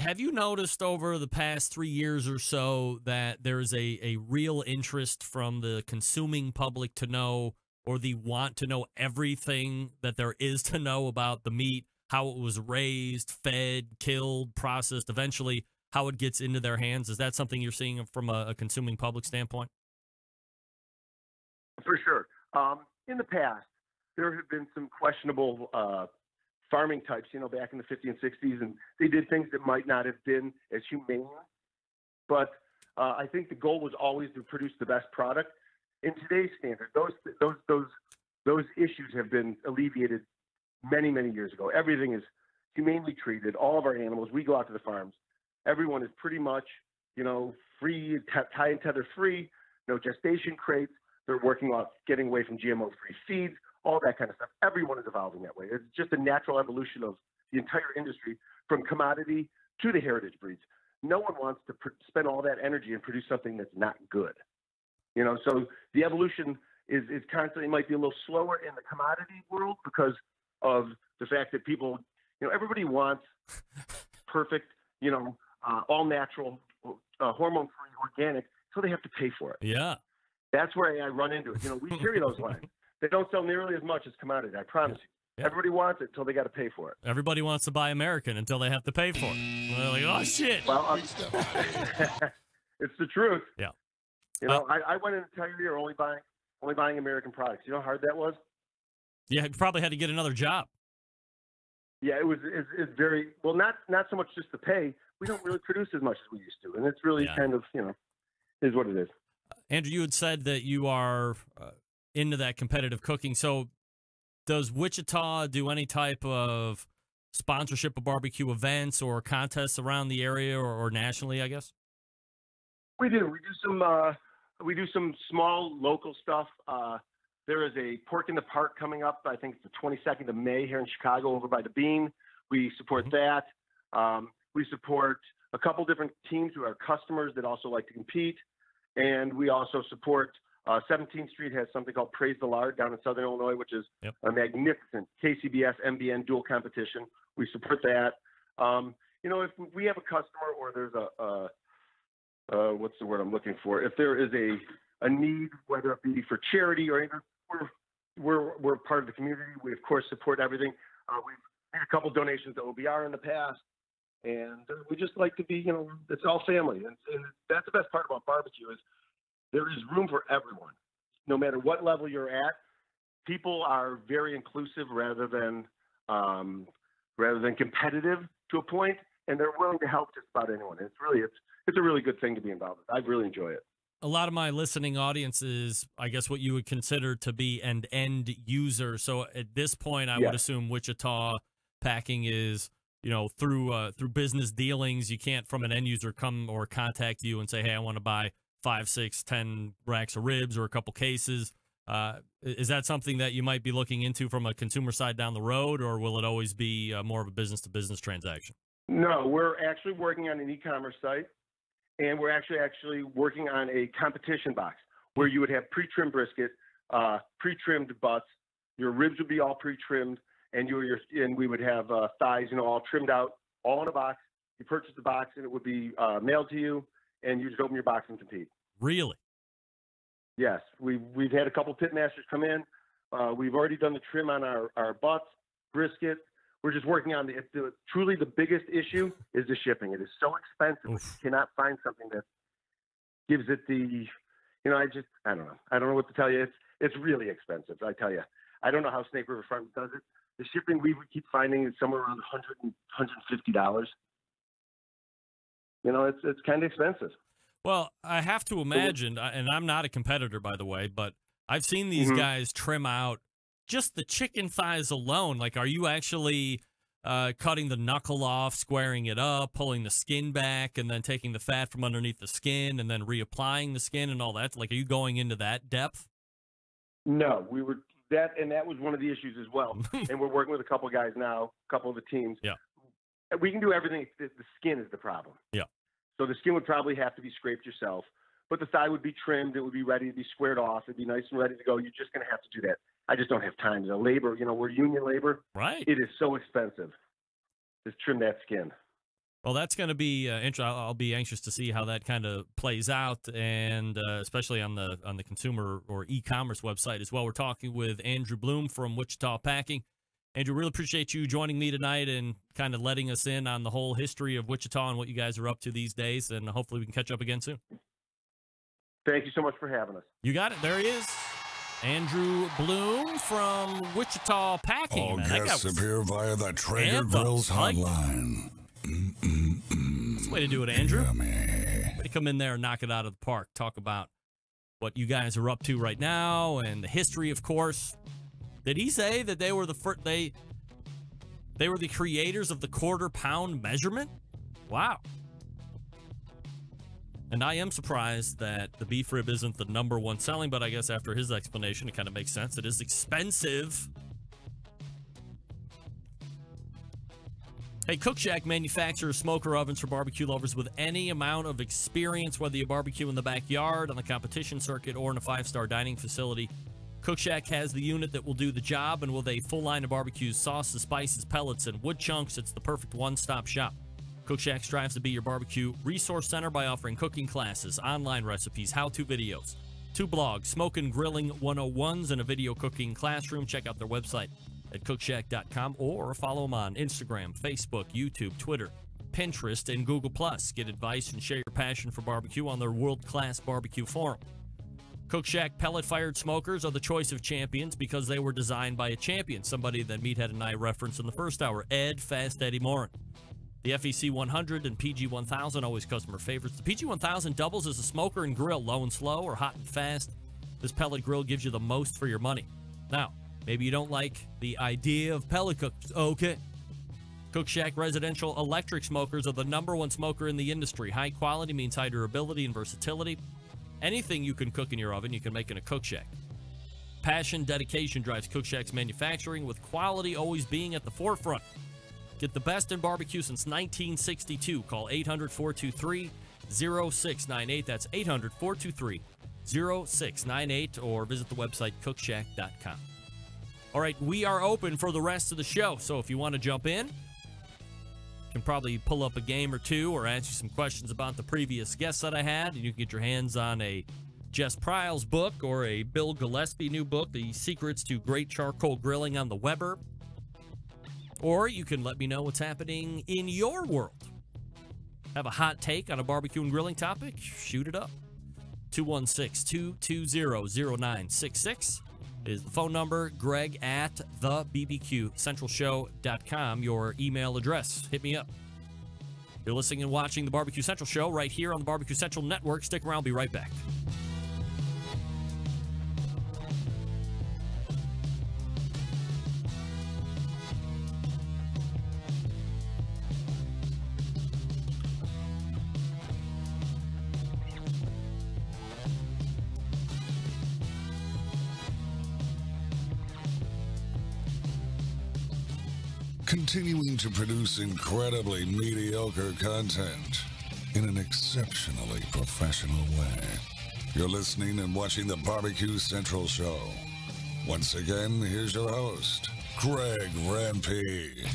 Have you noticed over the past 3 years or so that there's a real interest from the consuming public to know, or the want to know everything that there is to know about the meat, how it was raised, fed, killed, processed, eventually how it gets into their hands? Is that something you're seeing from a consuming public standpoint? For sure. In the past, there have been some questionable farming types, back in the 50s and 60s, and they did things that might not have been as humane. But I think the goal was always to produce the best product. In today's standard, those issues have been alleviated many, many years ago. Everything is humanely treated. All of our animals, we go out to the farms. Everyone is pretty much, free, tie and tether free, no gestation crates. They're working on getting away from GMO-free feeds, all that kind of stuff. Everyone is evolving that way. It's just a natural evolution of the entire industry, from commodity to the heritage breeds. No one wants to spend all that energy and produce something that's not good. So the evolution is constantly, might be a little slower in the commodity world because of the fact that people, everybody wants perfect, all natural, hormone-free, organic, so they have to pay for it. Yeah. That's where I run into it. We carry those lines. They don't sell nearly as much as commodity, I promise you. Yeah. Everybody wants it until they got to pay for it. Everybody wants to buy American until they have to pay for it. They're like, oh, shit. Well, it's the truth. Yeah. I went an entire year only buying American products. You know how hard that was? Yeah, you probably had to get another job. Yeah, it's very, well, not so much just the pay. We don't really produce as much as we used to. And it's really kind of, is what it is. Andrew, you had said that you are into that competitive cooking. So does Wichita do any type of sponsorship of barbecue events or contests around the area or nationally, I guess? We do. We do some small local stuff. There is a Pork in the Park coming up. I think it's the 22nd of May here in Chicago over by the Bean. We support that. We support a couple different teams who are customers that also like to compete. And we also support 17th Street has something called Praise the Lard down in Southern Illinois, which is a magnificent KCBS MBN dual competition. We support that. If we have a customer or there's what's the word I'm looking for? If there is a need, whether it be for charity or anything, we're part of the community. We of course support everything. We've made a couple donations to OBR in the past, and we just like to be, it's all family, and that's the best part about barbecue is there is room for everyone, no matter what level you're at. People are very inclusive rather than competitive to a point, and they're willing to help just about anyone. It's a really good thing to be involved with. I really enjoy it. A lot of my listening audience is, I guess, what you would consider to be an end user. So at this point, I would assume Wichita Packing is, through business dealings. You can't, from an end user, come or contact you and say, hey, I want to buy 5, 6, 10 racks of ribs or a couple cases. Is that something that you might be looking into from a consumer side down the road, or will it always be more of a business-to-business transaction? No, we're actually working on an e-commerce site. And we're actually working on a competition box where you would have pre-trimmed brisket, pre-trimmed butts. Your ribs would be all pre-trimmed, and we would have thighs, all trimmed out, all in a box. You purchase the box, and it would be mailed to you, and you just open your box and compete. Really? Yes, we've had a couple pit masters come in. We've already done the trim on our butts, brisket. We're just working on truly the biggest issue is the shipping. It is so expensive. Oof. You cannot find something that gives it I don't know. I don't know what to tell you. It's really expensive. I tell you, I don't know how Snake River Farm does it. The shipping we keep finding is somewhere around $150. It's kind of expensive. Well, I have to imagine, and I'm not a competitor, by the way, but I've seen these guys trim out just the chicken thighs alone. Like, are you actually cutting the knuckle off, squaring it up, pulling the skin back, and then taking the fat from underneath the skin and then reapplying the skin and all that? Like, are you going into that depth? No, that was one of the issues as well. And we're working with a couple of guys now, a couple of the teams. Yeah. We can do everything. The skin is the problem. Yeah. So the skin would probably have to be scraped yourself, but the thigh would be trimmed. It would be ready to be squared off. It'd be nice and ready to go. You're just going to have to do that. I just don't have time. The labor, we're union labor. Right. It is so expensive to trim that skin. Well, that's going to be interesting. I'll be anxious to see how that kind of plays out, and especially on the consumer or e-commerce website as well. We're talking with Andrew Bloom from Wichita Packing. Andrew, really appreciate you joining me tonight and kind of letting us in on the whole history of Wichita and what you guys are up to these days, and hopefully we can catch up again soon. Thank you so much for having us. You got it. There he is. Andrew Bloom from Wichita Packing. All Man, guests appear via the Traeger Grills hotline. That's the way to do it, Andrew. Way to come in there and knock it out of the park. Talk about what you guys are up to right now and the history, of course. Did he say that they were the first? They were the creators of the quarter-pound measurement? Wow. And I am surprised that the beef rib isn't the #1 selling, but I guess after his explanation, it kind of makes sense. It is expensive. Hey, Cook Shack manufactures smoker ovens for barbecue lovers with any amount of experience, whether you barbecue in the backyard, on the competition circuit, or in a 5-star dining facility. Cook Shack has the unit that will do the job, and with a full line of barbecues, sauces, spices, pellets, and wood chunks, it's the perfect one-stop shop. Cook Shack strives to be your barbecue resource center by offering cooking classes, online recipes, how-to videos, 2 blogs, Smoke and Grilling 101s, and a video cooking classroom. Check out their website at cookshack.com or follow them on Instagram, Facebook, YouTube, Twitter, Pinterest, and Google+. Get advice and share your passion for barbecue on their world-class barbecue forum. Cook Shack pellet-fired smokers are the choice of champions because they were designed by a champion, somebody that Meathead and I referenced in the first hour, Ed Fast Eddie Morin. The FEC 100 and PG 1000 always customer favorites. The PG 1000 doubles as a smoker and grill, low and slow or hot and fast. This pellet grill gives you the most for your money. Now, maybe you don't like the idea of pellet cookers. Okay. Cook Shack residential electric smokers are the #1 smoker in the industry. High quality means high durability and versatility. Anything you can cook in your oven, you can make in a Cook Shack. Passion, dedication drives Cook Shack's manufacturing, with quality always being at the forefront. Get the best in barbecue since 1962. Call 800-423-0698. That's 800-423-0698. 0698 or visit the website cookshack.com. All right, we are open for the rest of the show, so if you want to jump in, you can probably pull up a game or two or answer some questions about the previous guests that I had, and you can get your hands on a Jess Pryles book or a Bill Gillespie new book, The Secrets to Great Charcoal Grilling on the Weber. Or you can let me know what's happening in your world. Have a hot take on a barbecue and grilling topic? Shoot it up. 216-220-0966 is the phone number. Greg at thebbqcentralshow.com, your email address. Hit me up. You're listening and watching the Barbecue Central Show right here on the Barbecue Central Network. Stick around. I'll be right back. Continuing to produce incredibly mediocre content in an exceptionally professional way. You're listening and watching the Barbecue Central Show. Once again, here's your host, Greg Rampey.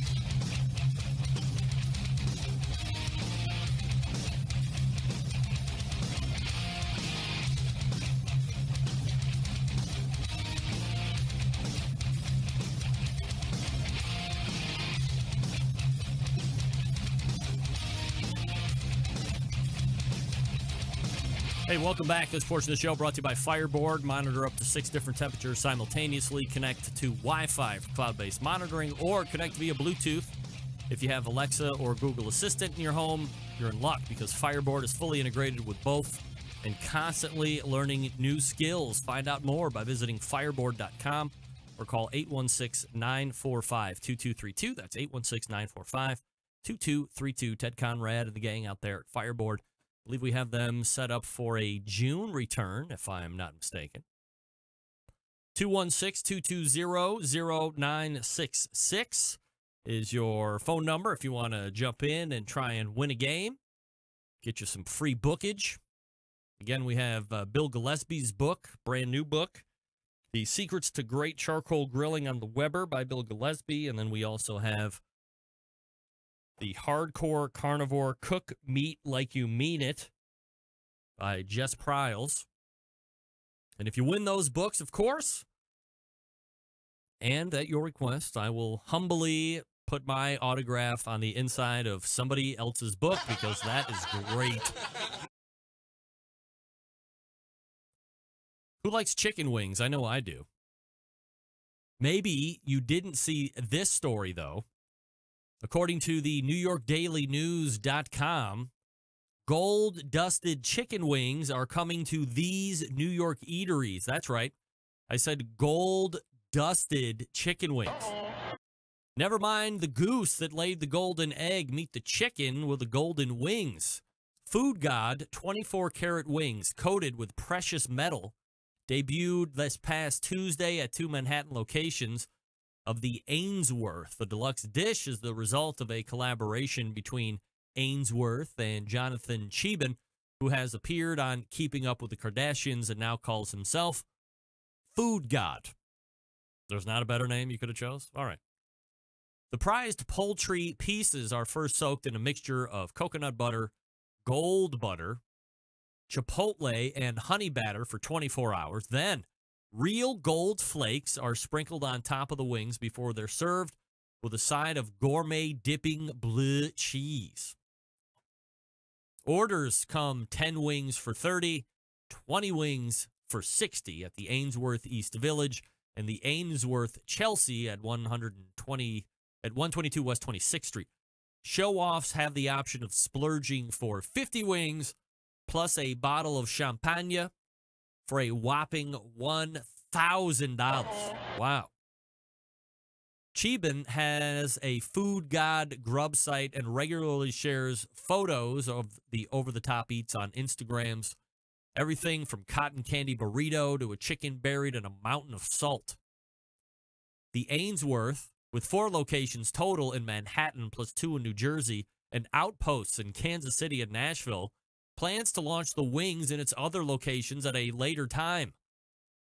Hey, welcome back. This portion of the show brought to you by Fireboard. Monitor up to 6 different temperatures simultaneously. Connect to Wi-Fi for cloud-based monitoring or connect via Bluetooth. If you have Alexa or Google Assistant in your home, you're in luck because Fireboard is fully integrated with both and constantly learning new skills. Find out more by visiting fireboard.com or call 816-945-2232. That's 816-945-2232. Ted Conrad and the gang out there at Fireboard. I believe we have them set up for a June return, if I am not mistaken. 216-220-0966 is your phone number if you want to jump in and try and win a game. Get you some free bookage. Again, we have Bill Gillespie's book, brand new book, The Secrets to Great Charcoal Grilling on the Weber by Bill Gillespie. And then we also have The Hardcore Carnivore Cook Meat Like You Mean It by Jess Pryles. And if you win those books, of course, and at your request, I will humbly put my autograph on the inside of somebody else's book because that is great. Who likes chicken wings? I know I do. Maybe you didn't see this story, though. According to the NewYorkDailyNews.com, gold-dusted chicken wings are coming to these New York eateries. That's right. I said gold-dusted chicken wings. Never mind the goose that laid the golden egg. Meet the chicken with the golden wings. Food God 24-karat wings coated with precious metal debuted this past Tuesday at 2 Manhattan locations of the Ainsworth. The deluxe dish is the result of a collaboration between Ainsworth and Jonathan Cheban, who has appeared on Keeping Up with the Kardashians and now calls himself Food God. There's not a better name you could have chose? All right. The prized poultry pieces are first soaked in a mixture of coconut butter, gold butter, chipotle, and honey batter for 24 hours. Then, real gold flakes are sprinkled on top of the wings before they're served with a side of gourmet dipping bleu cheese. Orders come 10 wings for $30, 20 wings for $60 at the Ainsworth East Village and the Ainsworth Chelsea at 122 West 26th Street. Show-offs have the option of splurging for 50 wings plus a bottle of champagne for a whopping $1,000. Wow. Cheban has a Food God grub site and regularly shares photos of the over-the-top eats on Instagrams. Everything from cotton candy burrito to a chicken buried in a mountain of salt. The Ainsworth, with 4 locations total in Manhattan plus 2 in New Jersey and outposts in Kansas City and Nashville, plans to launch the wings in its other locations at a later time.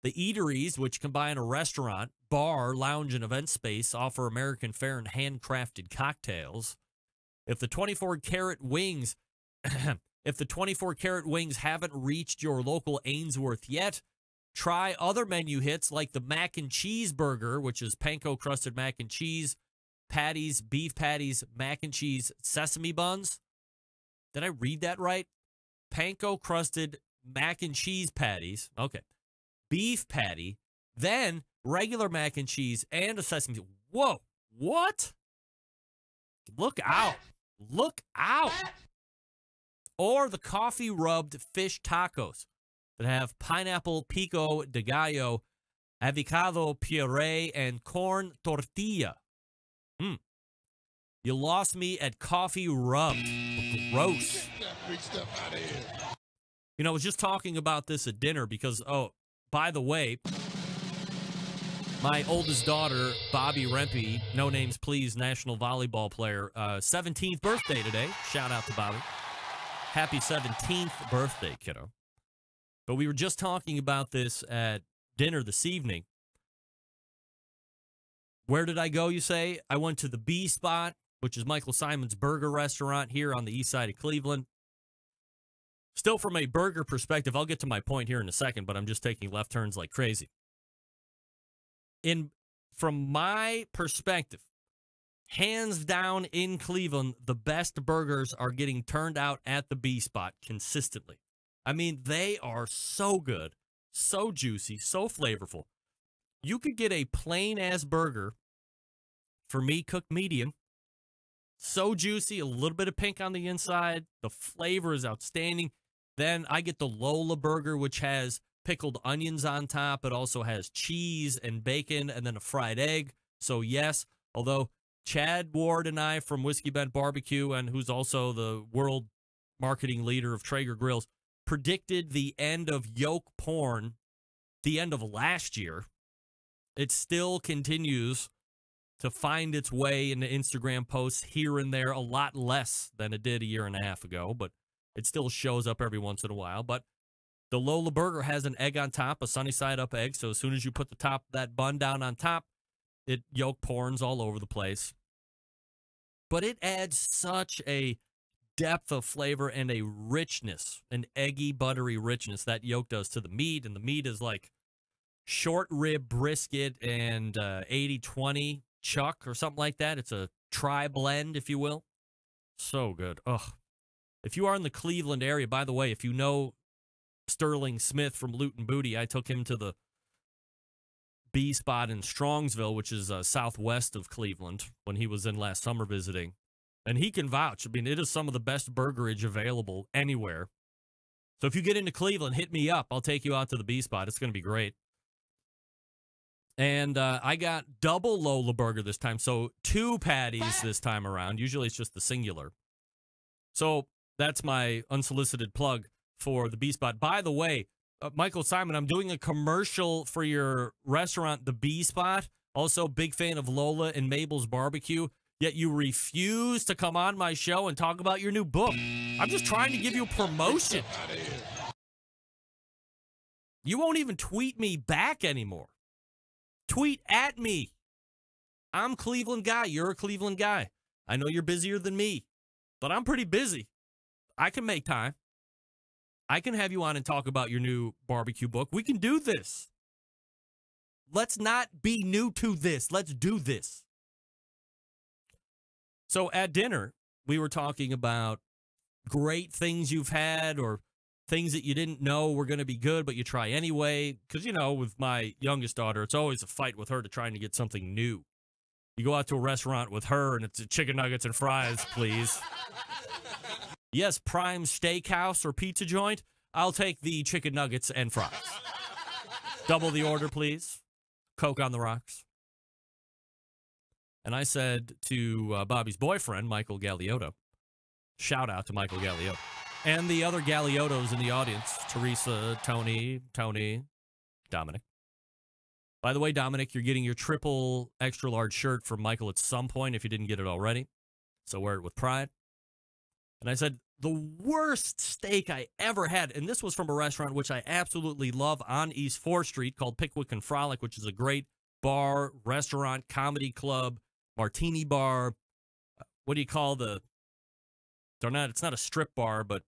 The eateries, which combine a restaurant, bar, lounge, and event space, offer American fare and handcrafted cocktails. If the 24-karat wings haven't reached your local Ainsworth yet, try other menu hits like the mac and cheese burger, which is panko crusted mac and cheese, patties, beef patties, mac and cheese, sesame buns. Did I read that right? Panko crusted mac and cheese patties. Okay. Beef patty, then regular mac and cheese and a sesame. Whoa. What? Look out. Look out. Or the coffee rubbed fish tacos that have pineapple pico de gallo, avocado puree, and corn tortilla. You lost me at coffee rubbed. Gross. Get that freak stuff out of here. You know, I was just talking about this at dinner because, oh, by the way, my oldest daughter, Bobby Rempe, no names please, national volleyball player, 17th birthday today. Shout out to Bobby. Happy 17th birthday, kiddo. But we were just talking about this at dinner this evening. Where did I go, you say? I went to the B Spot, which is Michael Simon's burger restaurant here on the east side of Cleveland. Still, from a burger perspective, I'll get to my point here in a second, but I'm just taking left turns like crazy. From my perspective, hands down in Cleveland, the best burgers are getting turned out at the B Spot consistently. I mean, they are so good, so juicy, so flavorful. You could get a plain-ass burger, for me, cooked medium. So juicy, a little bit of pink on the inside. The flavor is outstanding. Then I get the Lola burger, which has pickled onions on top. It also has cheese and bacon and then a fried egg. So, yes, although Chad Ward and I from Whiskey Bent Barbecue, and who's also the world marketing leader of Traeger Grills, predicted the end of yoke porn the end of last year, it still continues to find its way into Instagram posts here and there, a lot less than it did a year and a half ago, but it still shows up every once in a while. But the Lola burger has an egg on top, a sunny side up egg, so as soon as you put the top of that bun down on top, it yolk porns all over the place. But it adds such a depth of flavor and a richness, an eggy, buttery richness that yolk does to the meat, and the meat is like short rib brisket and 80-20 chuck or something like that. It's a tri-blend, if you will. So good. Ugh. If you are in the Cleveland area, by the way, if you know Sterling Smith from Loot and Booty, I took him to the B Spot in Strongsville, which is southwest of Cleveland, when he was in last summer visiting. And he can vouch. I mean, it is some of the best burgerage available anywhere. So if you get into Cleveland, hit me up. I'll take you out to the B Spot. It's going to be great. And I got double Lola burger this time, so 2 patties this time around. Usually it's just the singular. So that's my unsolicited plug for the B Spot. By the way, Michael Simon, I'm doing a commercial for your restaurant, the B Spot. Also, big fan of Lola and Mabel's Barbecue. Yet you refuse to come on my show and talk about your new book. I'm just trying to give you a promotion. You won't even tweet me back anymore. Tweet at me. I'm Cleveland guy. You're a Cleveland guy. I know you're busier than me, but I'm pretty busy. I can make time. I can have you on and talk about your new barbecue book. We can do this. Let's not be new to this. Let's do this. So at dinner, we were talking about great things you've had or things that you didn't know were going to be good, but you try anyway. Because, you know, with my youngest daughter, it's always a fight with her to trying to get something new. You go out to a restaurant with her, and it's chicken nuggets and fries, please. Yes, Prime Steakhouse or pizza joint. I'll take the chicken nuggets and fries. Double the order, please. Coke on the rocks. And I said to Bobby's boyfriend, Michael Galiotto, shout out to Michael Galiotto, and the other Galiottos in the audience, Teresa, Tony, Dominic. By the way, Dominic, you're getting your triple extra large shirt from Michael at some point if you didn't get it already. So wear it with pride. And I said, the worst steak I ever had, and this was from a restaurant which I absolutely love on East 4th Street called Pickwick and Frolic, which is a great bar, restaurant, comedy club, martini bar. What do you call it's not a strip bar, but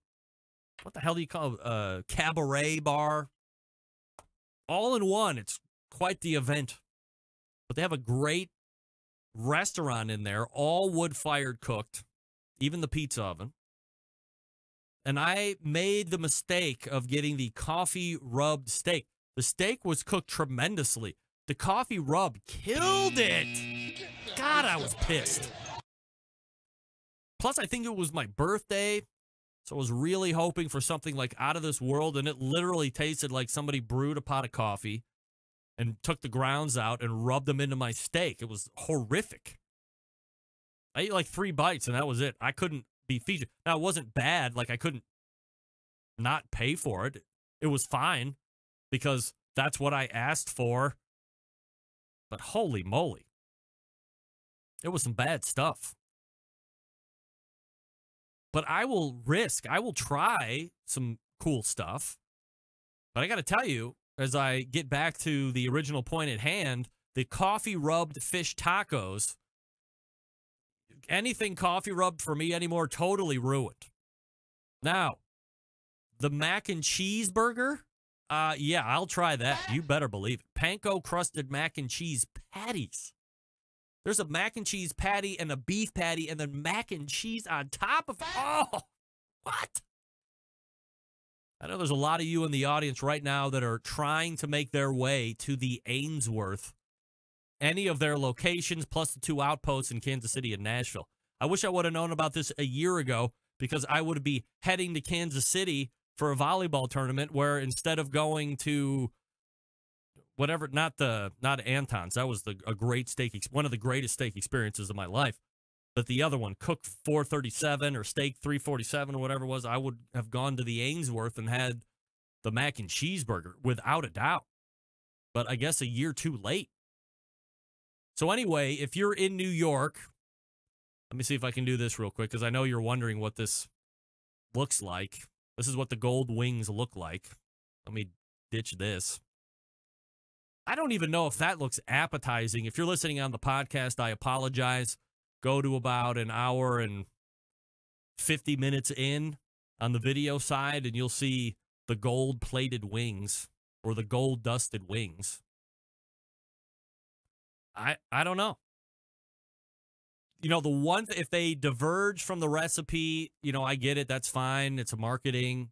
what the hell do you call a cabaret bar? All in one. It's quite the event. But they have a great restaurant in there, all wood-fired cooked, even the pizza oven. And I made the mistake of getting the coffee rubbed steak. The steak was cooked tremendously. The coffee rub killed it. God, I was pissed. Plus, I think it was my birthday, so I was really hoping for something like out of this world, and it literally tasted like somebody brewed a pot of coffee and took the grounds out and rubbed them into my steak. It was horrific. I ate like 3 bites, and that was it. I couldn't be featured. Now, it wasn't bad. Like, I couldn't not pay for it. It was fine because that's what I asked for. But holy moly. It was some bad stuff. But I will try some cool stuff. But I got to tell you, as I get back to the original point at hand, the coffee rubbed fish tacos, anything coffee rubbed for me anymore, totally ruined. Now, the mac and cheese burger, yeah, I'll try that. You better believe it. Panko crusted mac and cheese patties. There's a mac and cheese patty and a beef patty and then mac and cheese on top of it. Oh, what? I know there's a lot of you in the audience right now that are trying to make their way to the Ainsworth, any of their locations, plus the 2 outposts in Kansas City and Nashville. I wish I would have known about this a year ago because I would be heading to Kansas City for a volleyball tournament where instead of going to whatever, not Anton's, that was a great steak, one of the greatest steak experiences of my life. But the other one, Cook 437 or Steak 347 or whatever it was, I would have gone to the Ainsworth and had the mac and cheese burger without a doubt. But I guess a year too late. So anyway, if you're in New York, let me see if I can do this real quick because I know you're wondering what this looks like. This is what the gold wings look like. Let me ditch this. I don't even know if that looks appetizing. If you're listening on the podcast, I apologize. Go to about an hour and 50 minutes in on the video side, and you'll see the gold-plated wings or the gold-dusted wings. I don't know. You know, the one, if they diverge from the recipe, you know, I get it. That's fine. It's a marketing.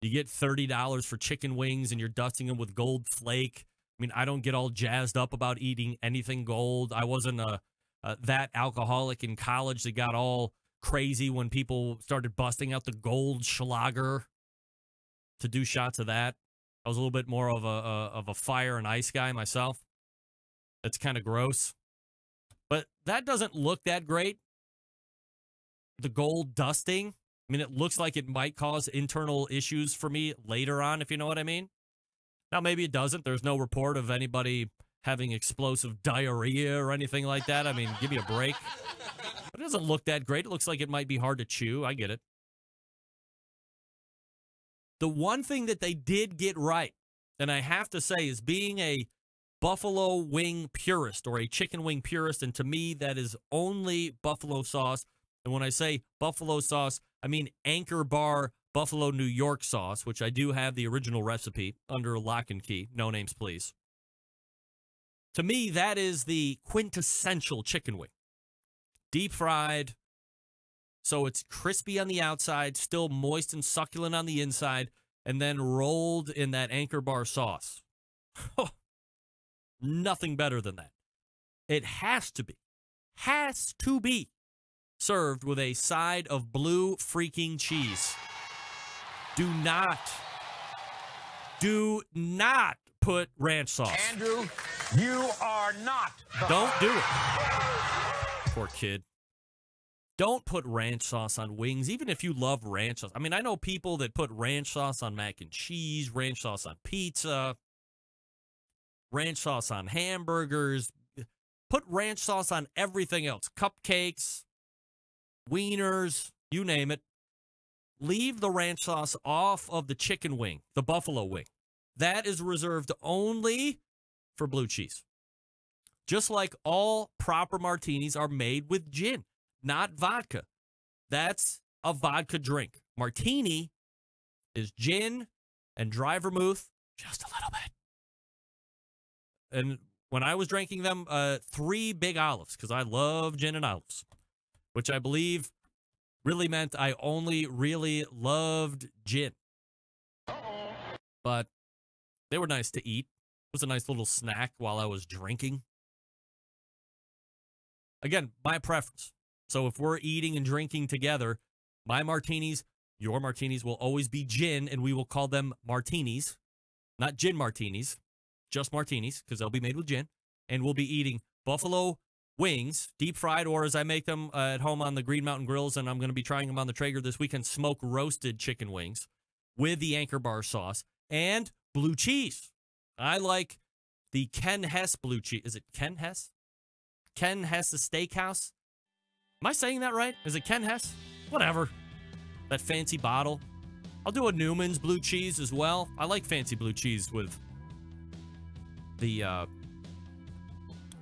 You get $30 for chicken wings and you're dusting them with gold flake. I mean, I don't get all jazzed up about eating anything gold. I wasn't that alcoholic in college that got all crazy when people started busting out the gold Schlager to do shots of that. I was a little bit more of a fire and ice guy myself. That's kind of gross. But that doesn't look that great. The gold dusting. I mean, it looks like it might cause internal issues for me later on, if you know what I mean. Now, maybe it doesn't. There's no report of anybody having explosive diarrhea or anything like that. I mean, give me a break. But it doesn't look that great. It looks like it might be hard to chew. I get it. The one thing that they did get right, and I have to say, is being a buffalo wing purist or a chicken wing purist, and to me, that is only buffalo sauce. And when I say buffalo sauce, I mean Anchor Bar Buffalo New York sauce, which I do have the original recipe under lock and key. No names, please. To me, that is the quintessential chicken wing. Deep fried, so it's crispy on the outside, still moist and succulent on the inside, and then rolled in that Anchor Bar sauce. Nothing better than that. It has to be served with a side of blue freaking cheese. Do not put ranch sauce. Andrew, you are not. Don't do it. Poor kid. Don't put ranch sauce on wings, even if you love ranch sauce. I mean, I know people that put ranch sauce on mac and cheese, ranch sauce on pizza, ranch sauce on hamburgers. Put ranch sauce on everything else. Cupcakes, wieners. you name it. Leave the ranch sauce off of the chicken wing, the buffalo wing. That is reserved only for blue cheese. Just like all proper martinis are made with gin, not vodka. That's a vodka drink. Martini is gin and dry vermouth, just a little bit. And when I was drinking them, 3 big olives, because I love gin and olives, which I believe really meant I only really loved gin. But they were nice to eat. It was a nice little snack while I was drinking. Again, my preference. So if we're eating and drinking together, my martinis, your martinis will always be gin, and we will call them martinis, not gin martinis, just martinis, because they'll be made with gin. And we'll be eating buffalo wings, deep fried, or as I make them at home on the Green Mountain Grills, and I'm going to be trying them on the Traeger this weekend, smoke roasted chicken wings with the Anchor Bar sauce and blue cheese. I like the Ken Hess blue cheese. Is it Ken Hess? Ken Hess's Steakhouse? Am I saying that right? Is it Ken Hess? Whatever. That fancy bottle. I'll do a Newman's blue cheese as well. I like fancy blue cheese with the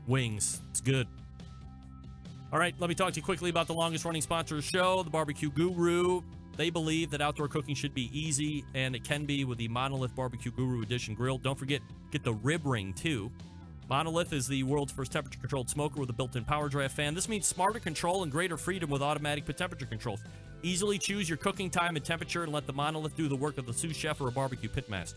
wings. It's good. All right, let me talk to you quickly about the longest running sponsor of the show, the Barbecue Guru. They believe that outdoor cooking should be easy, and it can be with the Monolith Barbecue Guru Edition grill. Don't forget, get the rib ring, too. Monolith is the world's first temperature-controlled smoker with a built-in power draft fan. This means smarter control and greater freedom with automatic temperature controls. Easily choose your cooking time and temperature and let the Monolith do the work of the sous chef or a barbecue pitmaster.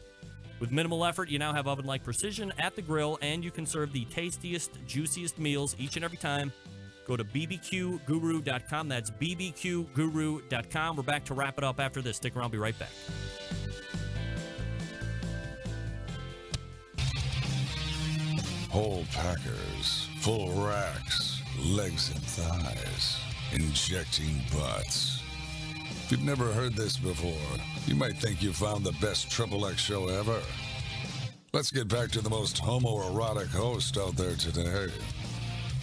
With minimal effort, you now have oven-like precision at the grill, and you can serve the tastiest, juiciest meals each and every time. Go to bbqguru.com. That's bbqguru.com. We're back to wrap it up after this. Stick around. I'll be right back. Whole packers, full racks, legs and thighs, injecting butts. If you've never heard this before, you might think you found the best XXX show ever. Let's get back to the most homoerotic host out there today,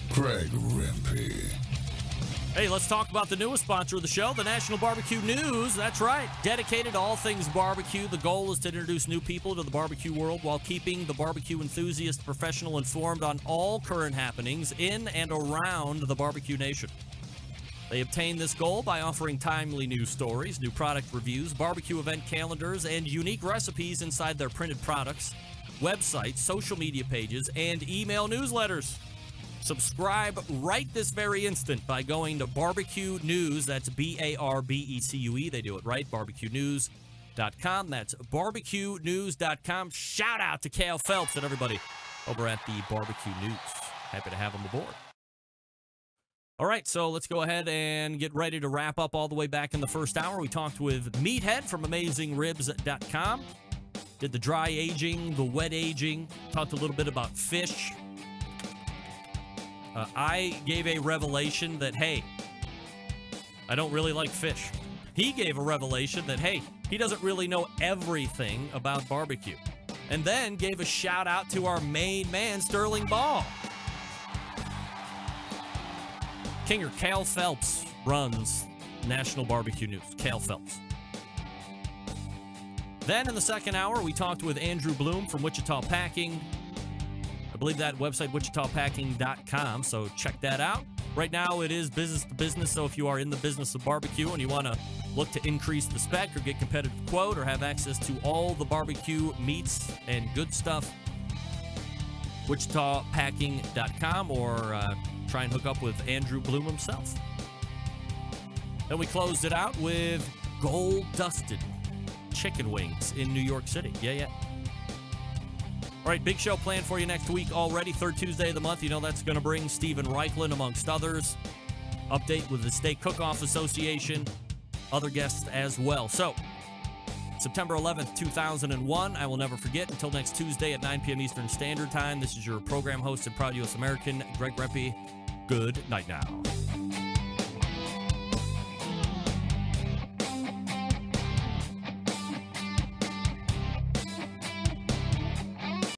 Greg Rempe. Hey, let's talk about the newest sponsor of the show, the National Barbecue News. That's right. Dedicated to all things barbecue. The goal is to introduce new people to the barbecue world while keeping the barbecue enthusiast professional informed on all current happenings in and around the barbecue nation. They obtain this goal by offering timely news stories, new product reviews, barbecue event calendars, and unique recipes inside their printed products, websites, social media pages, and email newsletters. Subscribe right this very instant by going to Barbecue News. That's BARBECUE. They do it right. BarbecueNews.com. That's BarbecueNews.com. Shout out to Cal Phelps and everybody over at the Barbecue News. Happy to have them aboard. All right, so let's go ahead and get ready to wrap up all the way back in the first hour. We talked with Meathead from AmazingRibs.com. Did the dry aging, the wet aging. Talked a little bit about fish. I gave a revelation that, hey, I don't really like fish. He gave a revelation that, hey, he doesn't really know everything about barbecue. And then gave a shout out to our main man, Sterling Ball. Kinger, Cal Phelps runs National Barbecue News. Cal Phelps. Then in the second hour, we talked with Andrew Bloom from Wichita Packing. I believe that website, wichitapacking.com, so check that out. Right now, it is business to business, so if you are in the business of barbecue and you want to look to increase the spec or get competitive quote or have access to all the barbecue meats and good stuff, wichitapacking.com, or try and hook up with Andrew Bloom himself. Then we closed it out with gold-dusted chicken wings in New York City. Yeah. All right, big show planned for you next week already. Third Tuesday of the month. You know that's going to bring Stephen Reichlin, amongst others. Update with the Steak Cook-Off Association. Other guests as well. So, September 11th, 2001. I will never forget. Until next Tuesday at 9 p.m. Eastern Standard Time. This is your program host and proud U.S. American, Greg Rempe. Good night now.